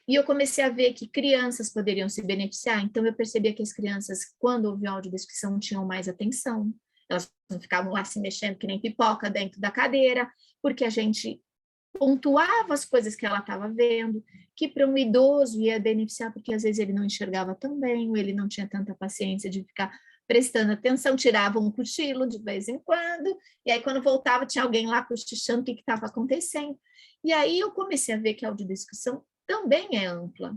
E eu comecei a ver que crianças poderiam se beneficiar, então eu percebia que as crianças, quando ouviam audiodescrição, tinham mais atenção, elas não ficavam lá se mexendo que nem pipoca dentro da cadeira, porque a gente pontuava as coisas que ela estava vendo, que para um idoso ia beneficiar, porque às vezes ele não enxergava tão bem, ou ele não tinha tanta paciência de ficar prestando atenção, tirava um cochilo de vez em quando, e aí quando voltava tinha alguém lá cochichando o que estava acontecendo. E aí eu comecei a ver que a audiodescrição também é ampla.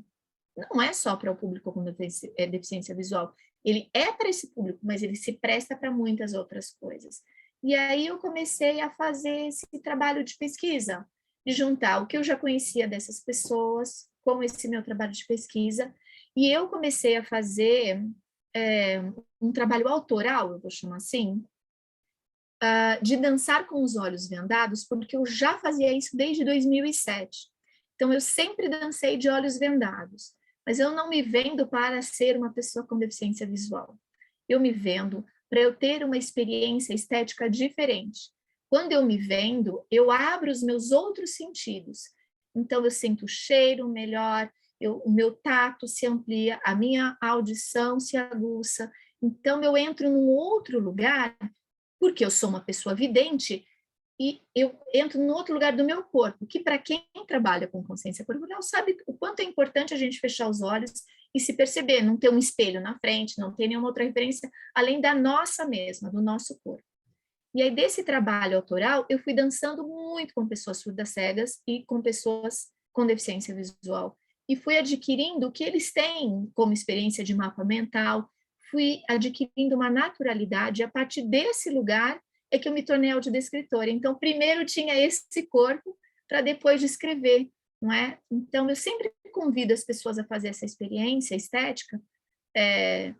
não é só para o público com deficiência visual. Ele é para esse público, mas ele se presta para muitas outras coisas. E aí eu comecei a fazer esse trabalho de pesquisa, de juntar o que eu já conhecia dessas pessoas com esse meu trabalho de pesquisa, e eu comecei a fazer um trabalho autoral, eu vou chamar assim, de dançar com os olhos vendados, porque eu já fazia isso desde 2007. Então, eu sempre dancei de olhos vendados, mas eu não me vendo para ser uma pessoa com deficiência visual. Eu me vendo para eu ter uma experiência estética diferente. Quando eu me vendo, eu abro os meus outros sentidos. Então, eu sinto o cheiro melhor, o meu tato se amplia, a minha audição se aguça. Então, eu entro num outro lugar, porque eu sou uma pessoa vidente, e eu entro no outro lugar do meu corpo, que para quem trabalha com consciência corporal sabe o quanto é importante a gente fechar os olhos e se perceber, não ter um espelho na frente, não ter nenhuma outra referência, além da nossa mesma, do nosso corpo. E aí, desse trabalho autoral, eu fui dançando muito com pessoas surdas cegas e com pessoas com deficiência visual. E fui adquirindo o que eles têm como experiência de mapa mental, fui adquirindo uma naturalidade, e a partir desse lugar é que eu me tornei audiodescritora. Então, primeiro tinha esse corpo para depois descrever, não é? Então, eu sempre convido as pessoas a fazer essa experiência estética,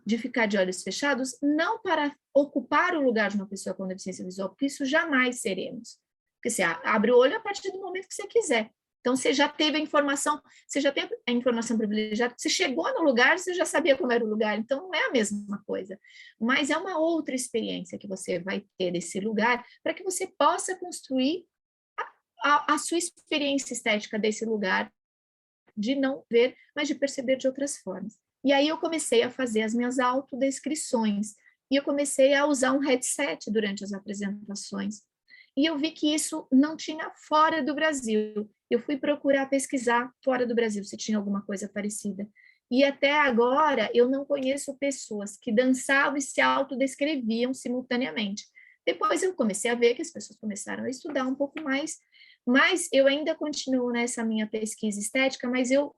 de ficar de olhos fechados, não para ocupar o lugar de uma pessoa com deficiência visual, porque isso jamais seremos. Porque você abre o olho a partir do momento que você quiser. Então, você já teve a informação, você já tem a informação privilegiada, você chegou no lugar, você já sabia como era o lugar, então não é a mesma coisa. Mas é uma outra experiência que você vai ter desse lugar, para que você possa construir a sua experiência estética desse lugar, de não ver, mas de perceber de outras formas. E aí eu comecei a fazer as minhas autodescrições, e eu comecei a usar um headset durante as apresentações. E eu vi que isso não tinha fora do Brasil. Eu fui procurar pesquisar fora do Brasil se tinha alguma coisa parecida. E até agora eu não conheço pessoas que dançavam e se autodescreviam simultaneamente. Depois eu comecei a ver que as pessoas começaram a estudar um pouco mais, mas eu ainda continuo nessa minha pesquisa estética, mas eu,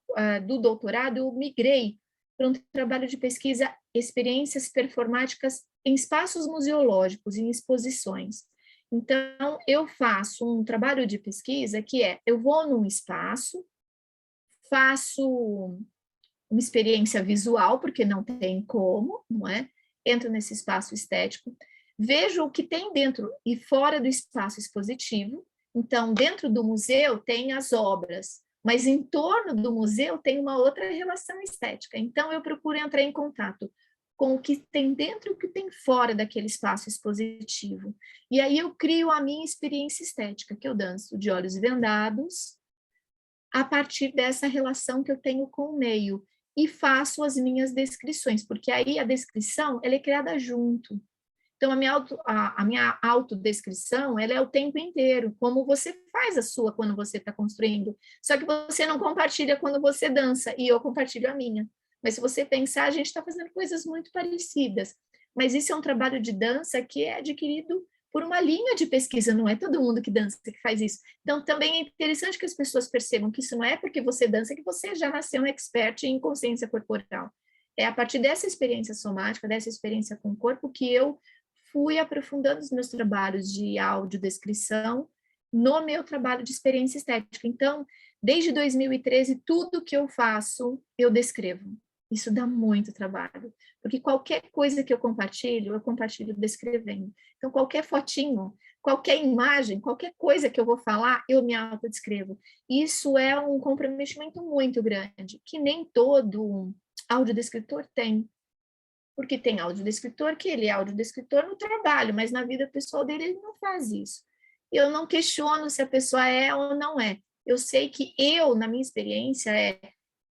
do doutorado, eu migrei para um trabalho de pesquisa, experiências performáticas em espaços museológicos, em exposições. Então, eu faço um trabalho de pesquisa que eu vou num espaço, faço uma experiência visual, porque não tem como, não é? Entro nesse espaço estético, vejo o que tem dentro e fora do espaço expositivo. Então, dentro do museu tem as obras, mas em torno do museu tem uma outra relação estética. Então, eu procuro entrar em contato com o que tem dentro e o que tem fora daquele espaço expositivo. E aí eu crio a minha experiência estética, que eu danço de olhos vendados, a partir dessa relação que eu tenho com o meio, e faço as minhas descrições, porque aí a descrição ela é criada junto. Então, a minha autodescrição ela é o tempo inteiro, como você faz a sua quando você está construindo. Só que você não compartilha quando você dança, e eu compartilho a minha. Mas se você pensar, a gente está fazendo coisas muito parecidas. Mas isso é um trabalho de dança que é adquirido por uma linha de pesquisa, não é todo mundo que dança que faz isso. Então, também é interessante que as pessoas percebam que isso não é porque você dança que você já nasceu um expert em consciência corporal. É a partir dessa experiência somática, dessa experiência com o corpo, que eu fui aprofundando os meus trabalhos de audiodescrição no meu trabalho de experiência estética. Então, desde 2013, tudo que eu faço, eu descrevo. Isso dá muito trabalho, porque qualquer coisa que eu compartilho descrevendo. Então, qualquer fotinho, qualquer imagem, qualquer coisa que eu vou falar, eu me autodescrevo. Isso é um comprometimento muito grande, que nem todo audiodescritor tem. Porque tem audiodescritor que ele é audiodescritor no trabalho, mas na vida pessoal dele ele não faz isso. Eu não questiono se a pessoa é ou não é. Eu sei que eu, na minha experiência,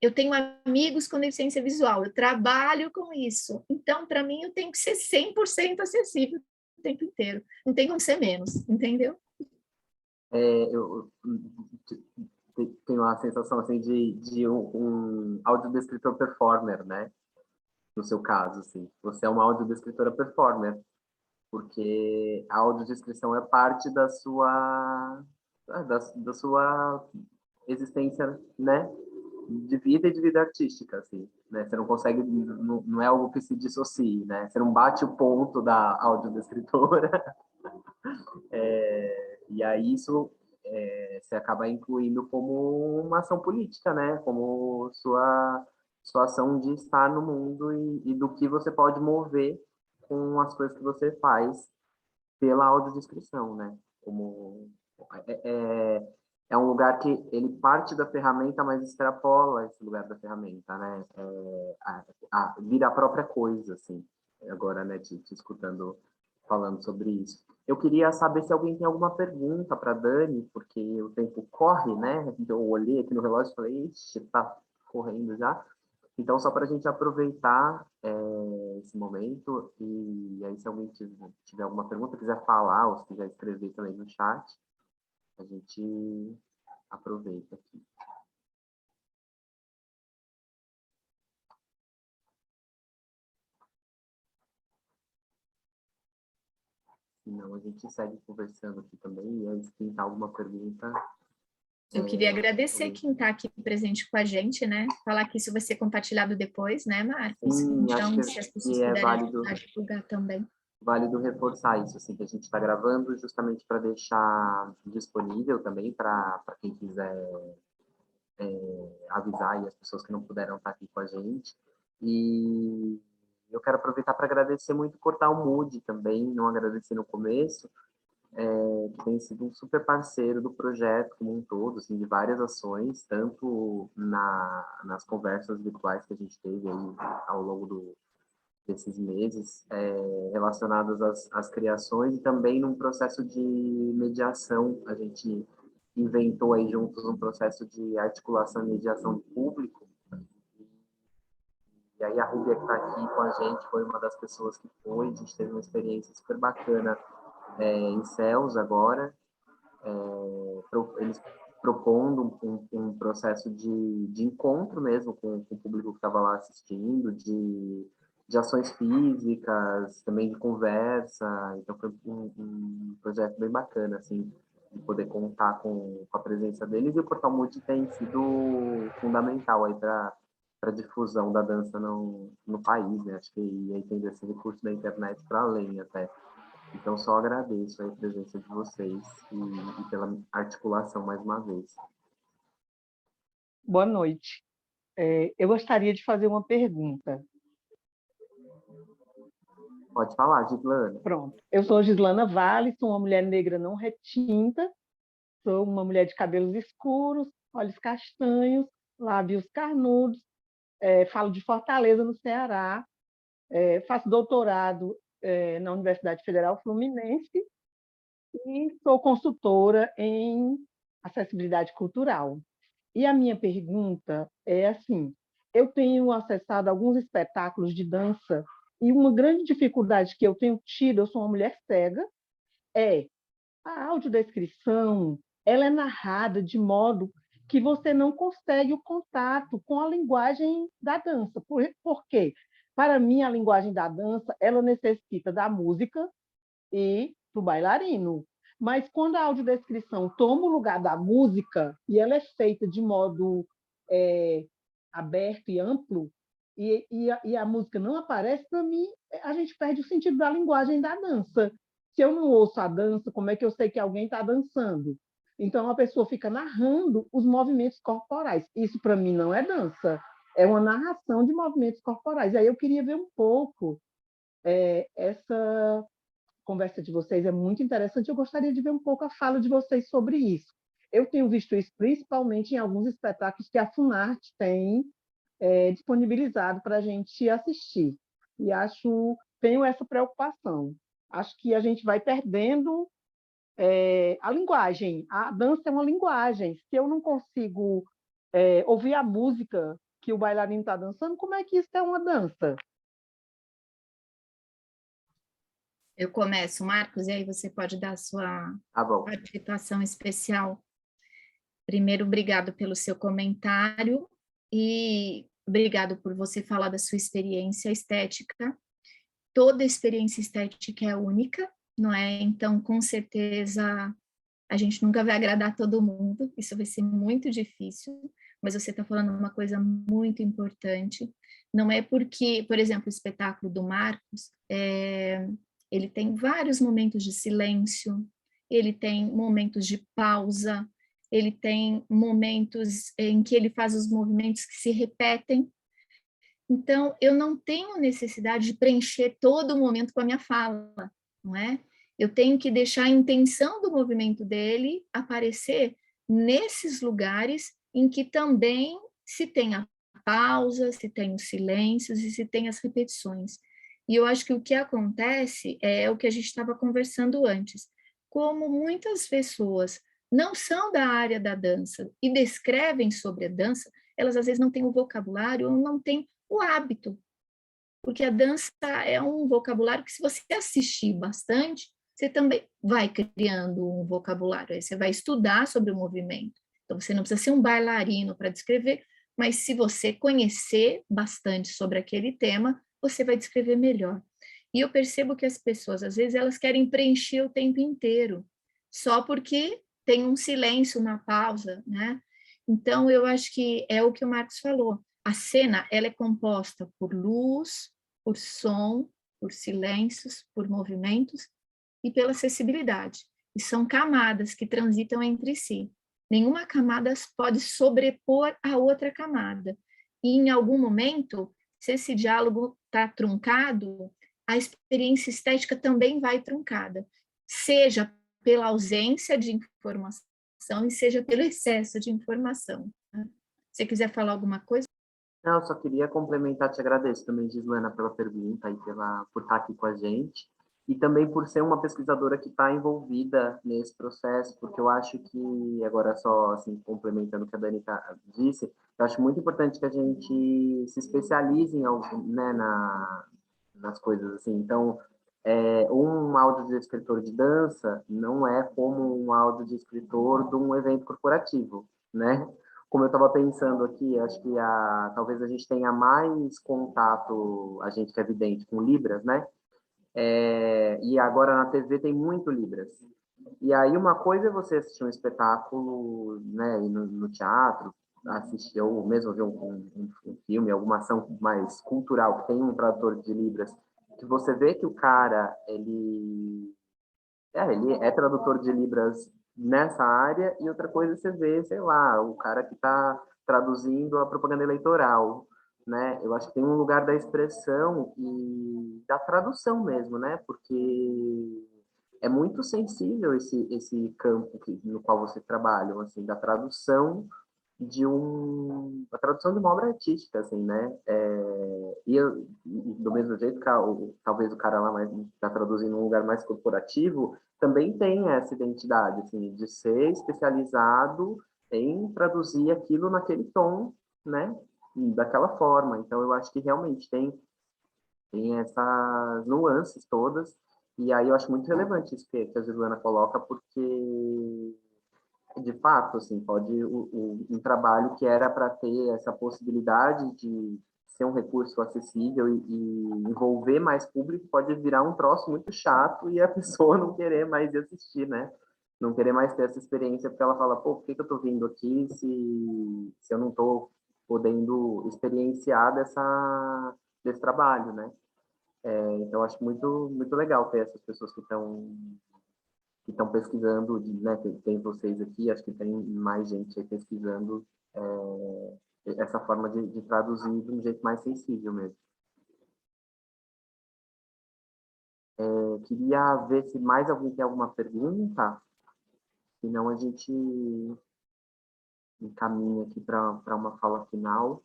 eu tenho amigos com deficiência visual, eu trabalho com isso. Então, para mim, eu tenho que ser 100% acessível o tempo inteiro. Não tem como ser menos, entendeu? Eu tenho a sensação assim, de um audiodescritor performer, né? No seu caso, assim. Você é uma audiodescritora performer, porque a audiodescrição é parte da sua existência, né? de vida e de vida artística, assim, né? Você não consegue, não é algo que se dissocie, né? Você não bate o ponto da audiodescritora. E aí isso você acaba incluindo como uma ação política, né? Como sua ação de estar no mundo e do que você pode mover com as coisas que você faz pela audiodescrição, né? Como é um lugar que ele parte da ferramenta, mas extrapola esse lugar da ferramenta, né? Vira a própria coisa, assim. Agora, né, te escutando falando sobre isso. Eu queria saber se alguém tem alguma pergunta para Dani, porque o tempo corre, né? Eu olhei aqui no relógio e falei, ixi, tá correndo já. Então, só para a gente aproveitar esse momento, e aí se alguém tiver alguma pergunta, quiser falar, ou se quiser escrever também no chat, a gente aproveita aqui. Senão a gente segue conversando aqui também, e aí se pintar alguma pergunta... Eu queria agradecer quem está aqui presente com a gente, né? Falar que isso vai ser compartilhado depois, né, Marcos? Sim, Então, se as pessoas puderem ajudar a divulgar também. Válido reforçar isso, assim, que a gente está gravando justamente para deixar disponível também para quem quiser avisar aí as pessoas que não puderam estar aqui com a gente. E eu quero aproveitar para agradecer muito o Portal Mood também, não agradeci no começo, que tem sido um super parceiro do projeto como um todo, assim, de várias ações, tanto nas conversas virtuais que a gente teve aí ao longo desses meses, relacionadas às criações, e também num processo de mediação. A gente inventou aí juntos um processo de articulação e mediação de público, e aí a Rúbia, que está aqui com a gente, foi uma das pessoas que foi. A gente teve uma experiência super bacana em Céus agora, eles propondo um processo de encontro mesmo com o público que estava lá assistindo, de ações físicas, também de conversa. Então foi um projeto bem bacana, assim, de poder contar com a presença deles, e o Portal Multi tem sido fundamental aí para a difusão da dança no país, né? Acho que ia entender esse recurso da internet para além até. Então, só agradeço a presença de vocês e pela articulação mais uma vez. Boa noite. Eu gostaria de fazer uma pergunta. Pode falar, Gislana. Pronto. Eu sou Gislana Vale, sou uma mulher negra não retinta, sou uma mulher de cabelos escuros, olhos castanhos, lábios carnudos, falo de Fortaleza, no Ceará, faço doutorado na Universidade Federal Fluminense e sou consultora em acessibilidade cultural. E a minha pergunta é assim, eu tenho acessado alguns espetáculos de dança e uma grande dificuldade que eu tenho tido, eu sou uma mulher cega, é a audiodescrição, ela é narrada de modo que você não consegue o contato com a linguagem da dança. Por quê? Para mim, a linguagem da dança, ela necessita da música e do bailarino. Mas quando a audiodescrição toma o lugar da música e ela é feita de modo aberto e amplo, e a música não aparece, para mim, a gente perde o sentido da linguagem da dança. Se eu não ouço a dança, como é que eu sei que alguém está dançando? Então, a pessoa fica narrando os movimentos corporais. Isso, para mim, não é dança. É uma narração de movimentos corporais. E aí eu queria ver um pouco essa conversa de vocês é muito interessante. Eu gostaria de ver um pouco a fala de vocês sobre isso. Eu tenho visto isso principalmente em alguns espetáculos que a Funarte tem disponibilizado para a gente assistir. E tenho essa preocupação. Acho que a gente vai perdendo a linguagem. A dança é uma linguagem. Se eu não consigo ouvir a música que o bailarino está dançando, como é que isso é uma dança? Eu começo, Marcos, e aí você pode dar a sua participação especial. Primeiro, obrigado pelo seu comentário e obrigado por você falar da sua experiência estética. Toda experiência estética é única, não é? Então, com certeza, a gente nunca vai agradar todo mundo, isso vai ser muito difícil, mas você está falando uma coisa muito importante. Não é porque, por exemplo, o espetáculo do Marcos, ele tem vários momentos de silêncio, ele tem momentos de pausa, ele tem momentos em que ele faz os movimentos que se repetem. Então, eu não tenho necessidade de preencher todo o momento com a minha fala, não é? Eu tenho que deixar a intenção do movimento dele aparecer nesses lugares em que também se tem a pausa, se tem os silêncios e se tem as repetições. E eu acho que o que acontece é o que a gente estava conversando antes. Como muitas pessoas não são da área da dança e descrevem sobre a dança, elas às vezes não têm o vocabulário ou não têm o hábito, porque a dança é um vocabulário que, se você assistir bastante, você também vai criando um vocabulário, aí você vai estudar sobre o movimento. Então, você não precisa ser um bailarino para descrever, mas se você conhecer bastante sobre aquele tema, você vai descrever melhor. E eu percebo que as pessoas, às vezes, elas querem preencher o tempo inteiro, só porque tem um silêncio, uma pausa, né? Então, eu acho que é o que o Marcos falou. A cena, ela é composta por luz, por som, por silêncios, por movimentos e pela acessibilidade. E são camadas que transitam entre si. Nenhuma camada pode sobrepor a outra camada. E em algum momento, se esse diálogo está truncado, a experiência estética também vai truncada, seja pela ausência de informação e seja pelo excesso de informação. Se você quiser falar alguma coisa? Não, eu só queria complementar, te agradeço também, Gislana, pela pergunta e por estar aqui com a gente, e também por ser uma pesquisadora que está envolvida nesse processo, porque eu acho que, agora só assim, complementando o que a Dani disse, eu acho muito importante que a gente se especialize em algo, né, nas coisas assim. Então, um audiodescritor de dança não é como um audiodescritor de um evento corporativo, né? Como eu estava pensando aqui, acho que talvez a gente tenha mais contato, a gente que é vidente, com Libras, né? E agora na TV tem muito Libras. E aí uma coisa é você assistir um espetáculo, né, no teatro, assistir ou mesmo ver um filme, alguma ação mais cultural que tem um tradutor de Libras, que você vê que o cara, ele é tradutor de Libras nessa área, e outra coisa você vê, sei lá, o cara que está traduzindo a propaganda eleitoral, né? Eu acho que tem um lugar da expressão e da tradução mesmo, né? Porque é muito sensível esse campo no qual você trabalha, assim, da tradução a tradução de uma obra artística, assim, né? Do mesmo jeito que talvez o cara lá está traduzindo um lugar mais corporativo, também tem essa identidade, assim, de ser especializado em traduzir aquilo naquele tom, né? Daquela forma. Então, eu acho que realmente tem essas nuances todas, e aí eu acho muito relevante isso que a Juliana coloca, porque de fato, assim, pode um trabalho que era para ter essa possibilidade de ser um recurso acessível e envolver mais público, pode virar um troço muito chato e a pessoa não querer mais ir assistir, né? Não querer mais ter essa experiência, porque ela fala, pô, por que eu estou vindo aqui se eu não estou podendo experienciar desse trabalho, né? Então, acho muito legal ter essas pessoas que estão pesquisando, né, tem vocês aqui, acho que tem mais gente aí pesquisando essa forma de traduzir de um jeito mais sensível mesmo. Queria ver se mais alguém tem alguma pergunta, senão a gente encaminha aqui para uma fala final,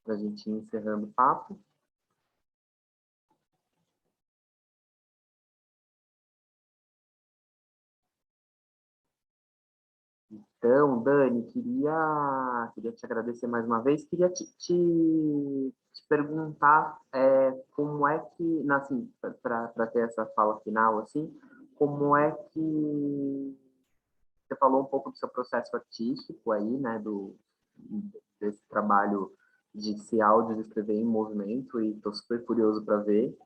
para a gente ir encerrando o papo. Então, Dani, queria te agradecer mais uma vez. Queria te perguntar como é que, assim, para ter essa fala final, assim, como é que você falou um pouco do seu processo artístico aí, né, desse trabalho de se audiodescrever em movimento, e estou super curioso para ver.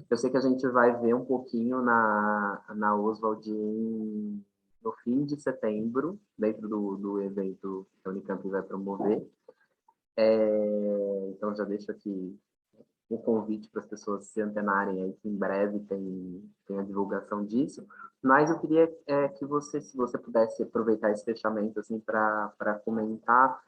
Eu sei que a gente vai ver um pouquinho na Oswald no fim de setembro, dentro do evento que a Unicamp vai promover. Então, já deixo aqui o convite para as pessoas se antenarem aí, que em breve tem a divulgação disso. Mas eu queria que você, se você pudesse aproveitar esse fechamento assim, para comentar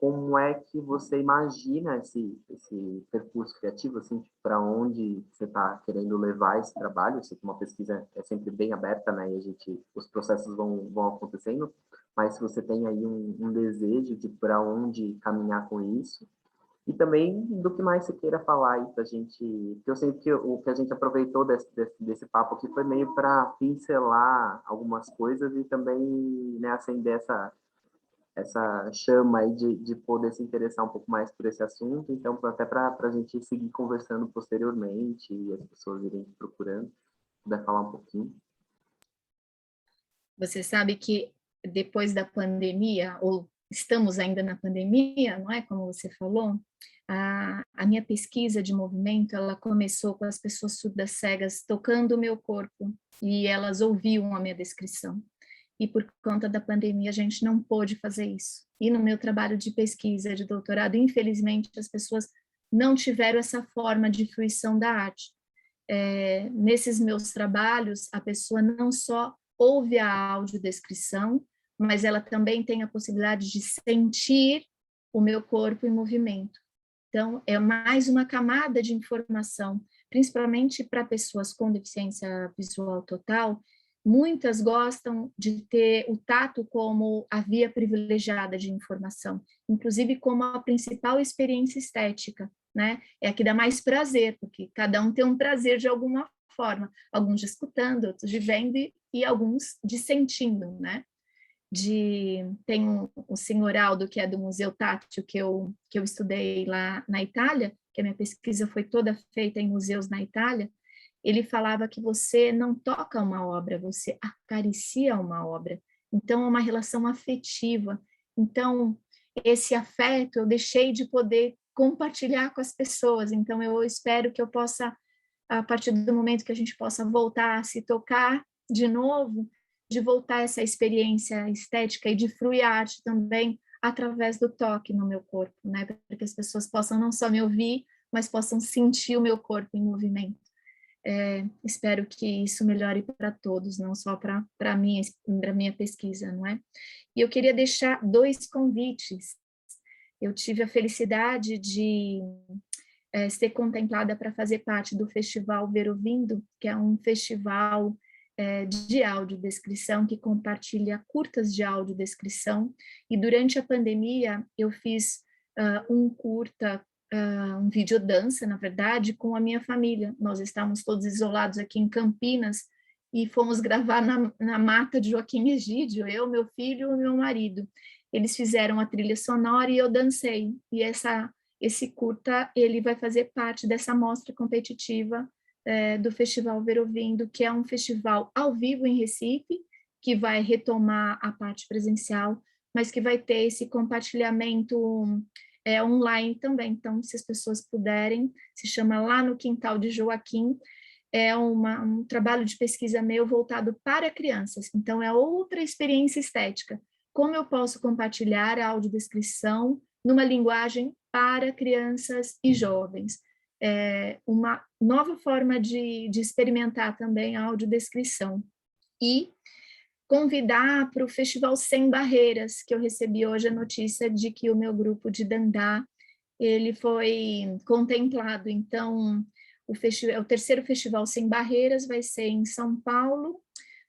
como é que você imagina esse percurso criativo, assim, para onde você está querendo levar esse trabalho. Eu sei que uma pesquisa é sempre bem aberta, né, e os processos vão acontecendo, mas se você tem aí um desejo de para onde caminhar com isso, e também do que mais você queira falar aí para a gente, porque eu sei que o que a gente aproveitou desse papo aqui foi meio para pincelar algumas coisas e também, né, acender essa chama aí de poder se interessar um pouco mais por esse assunto, então até para a gente seguir conversando posteriormente e as pessoas irem procurando, puder falar um pouquinho. Você sabe que depois da pandemia, ou estamos ainda na pandemia, não é, como você falou, a minha pesquisa de movimento, ela começou com as pessoas surdas cegas tocando o meu corpo, e elas ouviam a minha descrição. E por conta da pandemia a gente não pôde fazer isso. E no meu trabalho de pesquisa, de doutorado, infelizmente as pessoas não tiveram essa forma de fruição da arte. Nesses meus trabalhos, a pessoa não só ouve a audiodescrição, mas ela também tem a possibilidade de sentir o meu corpo em movimento. Então, é mais uma camada de informação, principalmente para pessoas com deficiência visual total. Muitas gostam de ter o tato como a via privilegiada de informação, inclusive como a principal experiência estética, né? É a que dá mais prazer, porque cada um tem um prazer de alguma forma, alguns de escutando, outros de vendo e alguns de sentindo, né? Tem o senhor Aldo, que é do Museu Tátil, que eu estudei lá na Itália, que a minha pesquisa foi toda feita em museus na Itália. Ele falava que você não toca uma obra, você acaricia uma obra. Então, é uma relação afetiva. Então, esse afeto eu deixei de poder compartilhar com as pessoas. Então, eu espero que eu possa, a partir do momento que a gente possa voltar a se tocar de novo, de voltar a essa experiência estética e de fruir a arte também através do toque no meu corpo, né? Para que as pessoas possam não só me ouvir, mas possam sentir o meu corpo em movimento. Espero que isso melhore para todos, não só para a minha pesquisa, não é? E eu queria deixar 2 convites. Eu tive a felicidade de ser contemplada para fazer parte do Festival Ver Ouvindo, que é um festival de audiodescrição que compartilha curtas de audiodescrição, e durante a pandemia eu fiz um curta, um videodança, na verdade, com a minha família. Nós estávamos todos isolados aqui em Campinas e fomos gravar na mata de Joaquim Egídio, eu, meu filho e meu marido. Eles fizeram a trilha sonora e eu dancei, e esse curta ele vai fazer parte dessa mostra competitiva do Festival Ver Ouvindo, que é um festival ao vivo em Recife, que vai retomar a parte presencial, mas que vai ter esse compartilhamento online também. Então, se as pessoas puderem, se chama Lá no Quintal de Joaquim, é um trabalho de pesquisa meu voltado para crianças. Então, é outra experiência estética. Como eu posso compartilhar a audiodescrição numa linguagem para crianças e jovens? Uma nova forma de experimentar também a audiodescrição. E convidar para o Festival Sem Barreiras, que eu recebi hoje a notícia de que o meu grupo de Dandá, ele foi contemplado. Então, o 3º Festival Sem Barreiras vai ser em São Paulo,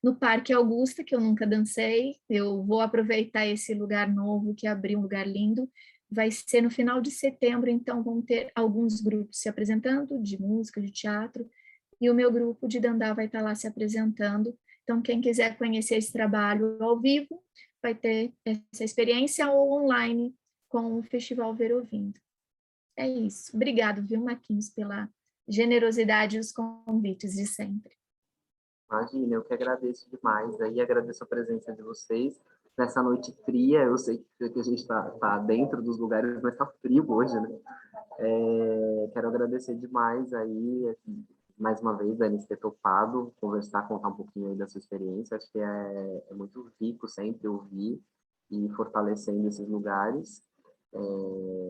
no Parque Augusta, que eu nunca dancei. Eu vou aproveitar esse lugar novo, que abriu um lugar lindo. Vai ser no final de setembro, então vão ter alguns grupos se apresentando, de música, de teatro, e o meu grupo de Dandá vai estar lá se apresentando. Então, quem quiser conhecer esse trabalho ao vivo, vai ter essa experiência, ou online, com o Festival Ver Ouvindo. É isso. Obrigado, viu, Marquinhos, pela generosidade e os convites de sempre. Imagina, eu que agradeço demais, aí agradeço a presença de vocês nessa noite fria. Eu sei que a gente está dentro dos lugares, mas está frio hoje, né? Quero agradecer demais aí, assim, mais uma vez, Dani, ter topado conversar, contar um pouquinho aí da sua experiência. Acho que é muito rico sempre ouvir e fortalecendo esses lugares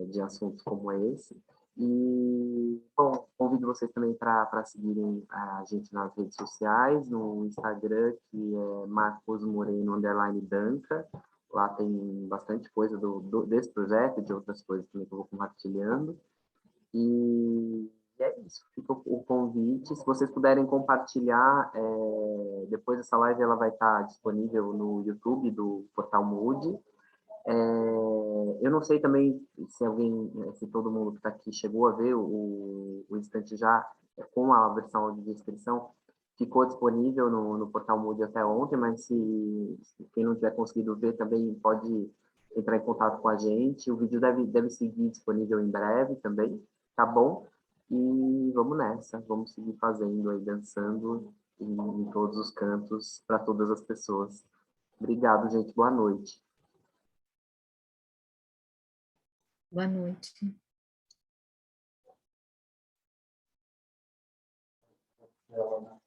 de assuntos como esse. E, bom, convido vocês também para seguirem a gente nas redes sociais, no Instagram, que é Marcos Moreno _Danca. Lá tem bastante coisa desse projeto e de outras coisas também que eu vou compartilhando. E é isso, fica o convite. Se vocês puderem compartilhar, depois dessa live ela vai estar disponível no YouTube do Portal Mood. Eu não sei também se alguém, se todo mundo que está aqui chegou a ver o instante já com a versão de descrição, ficou disponível no Portal Mood até ontem, mas se quem não tiver conseguido ver também pode entrar em contato com a gente. O vídeo deve seguir disponível em breve também, tá bom? E vamos nessa, vamos seguir fazendo aí, dançando em todos os cantos, para todas as pessoas. Obrigado, gente. Boa noite. Boa noite. Ela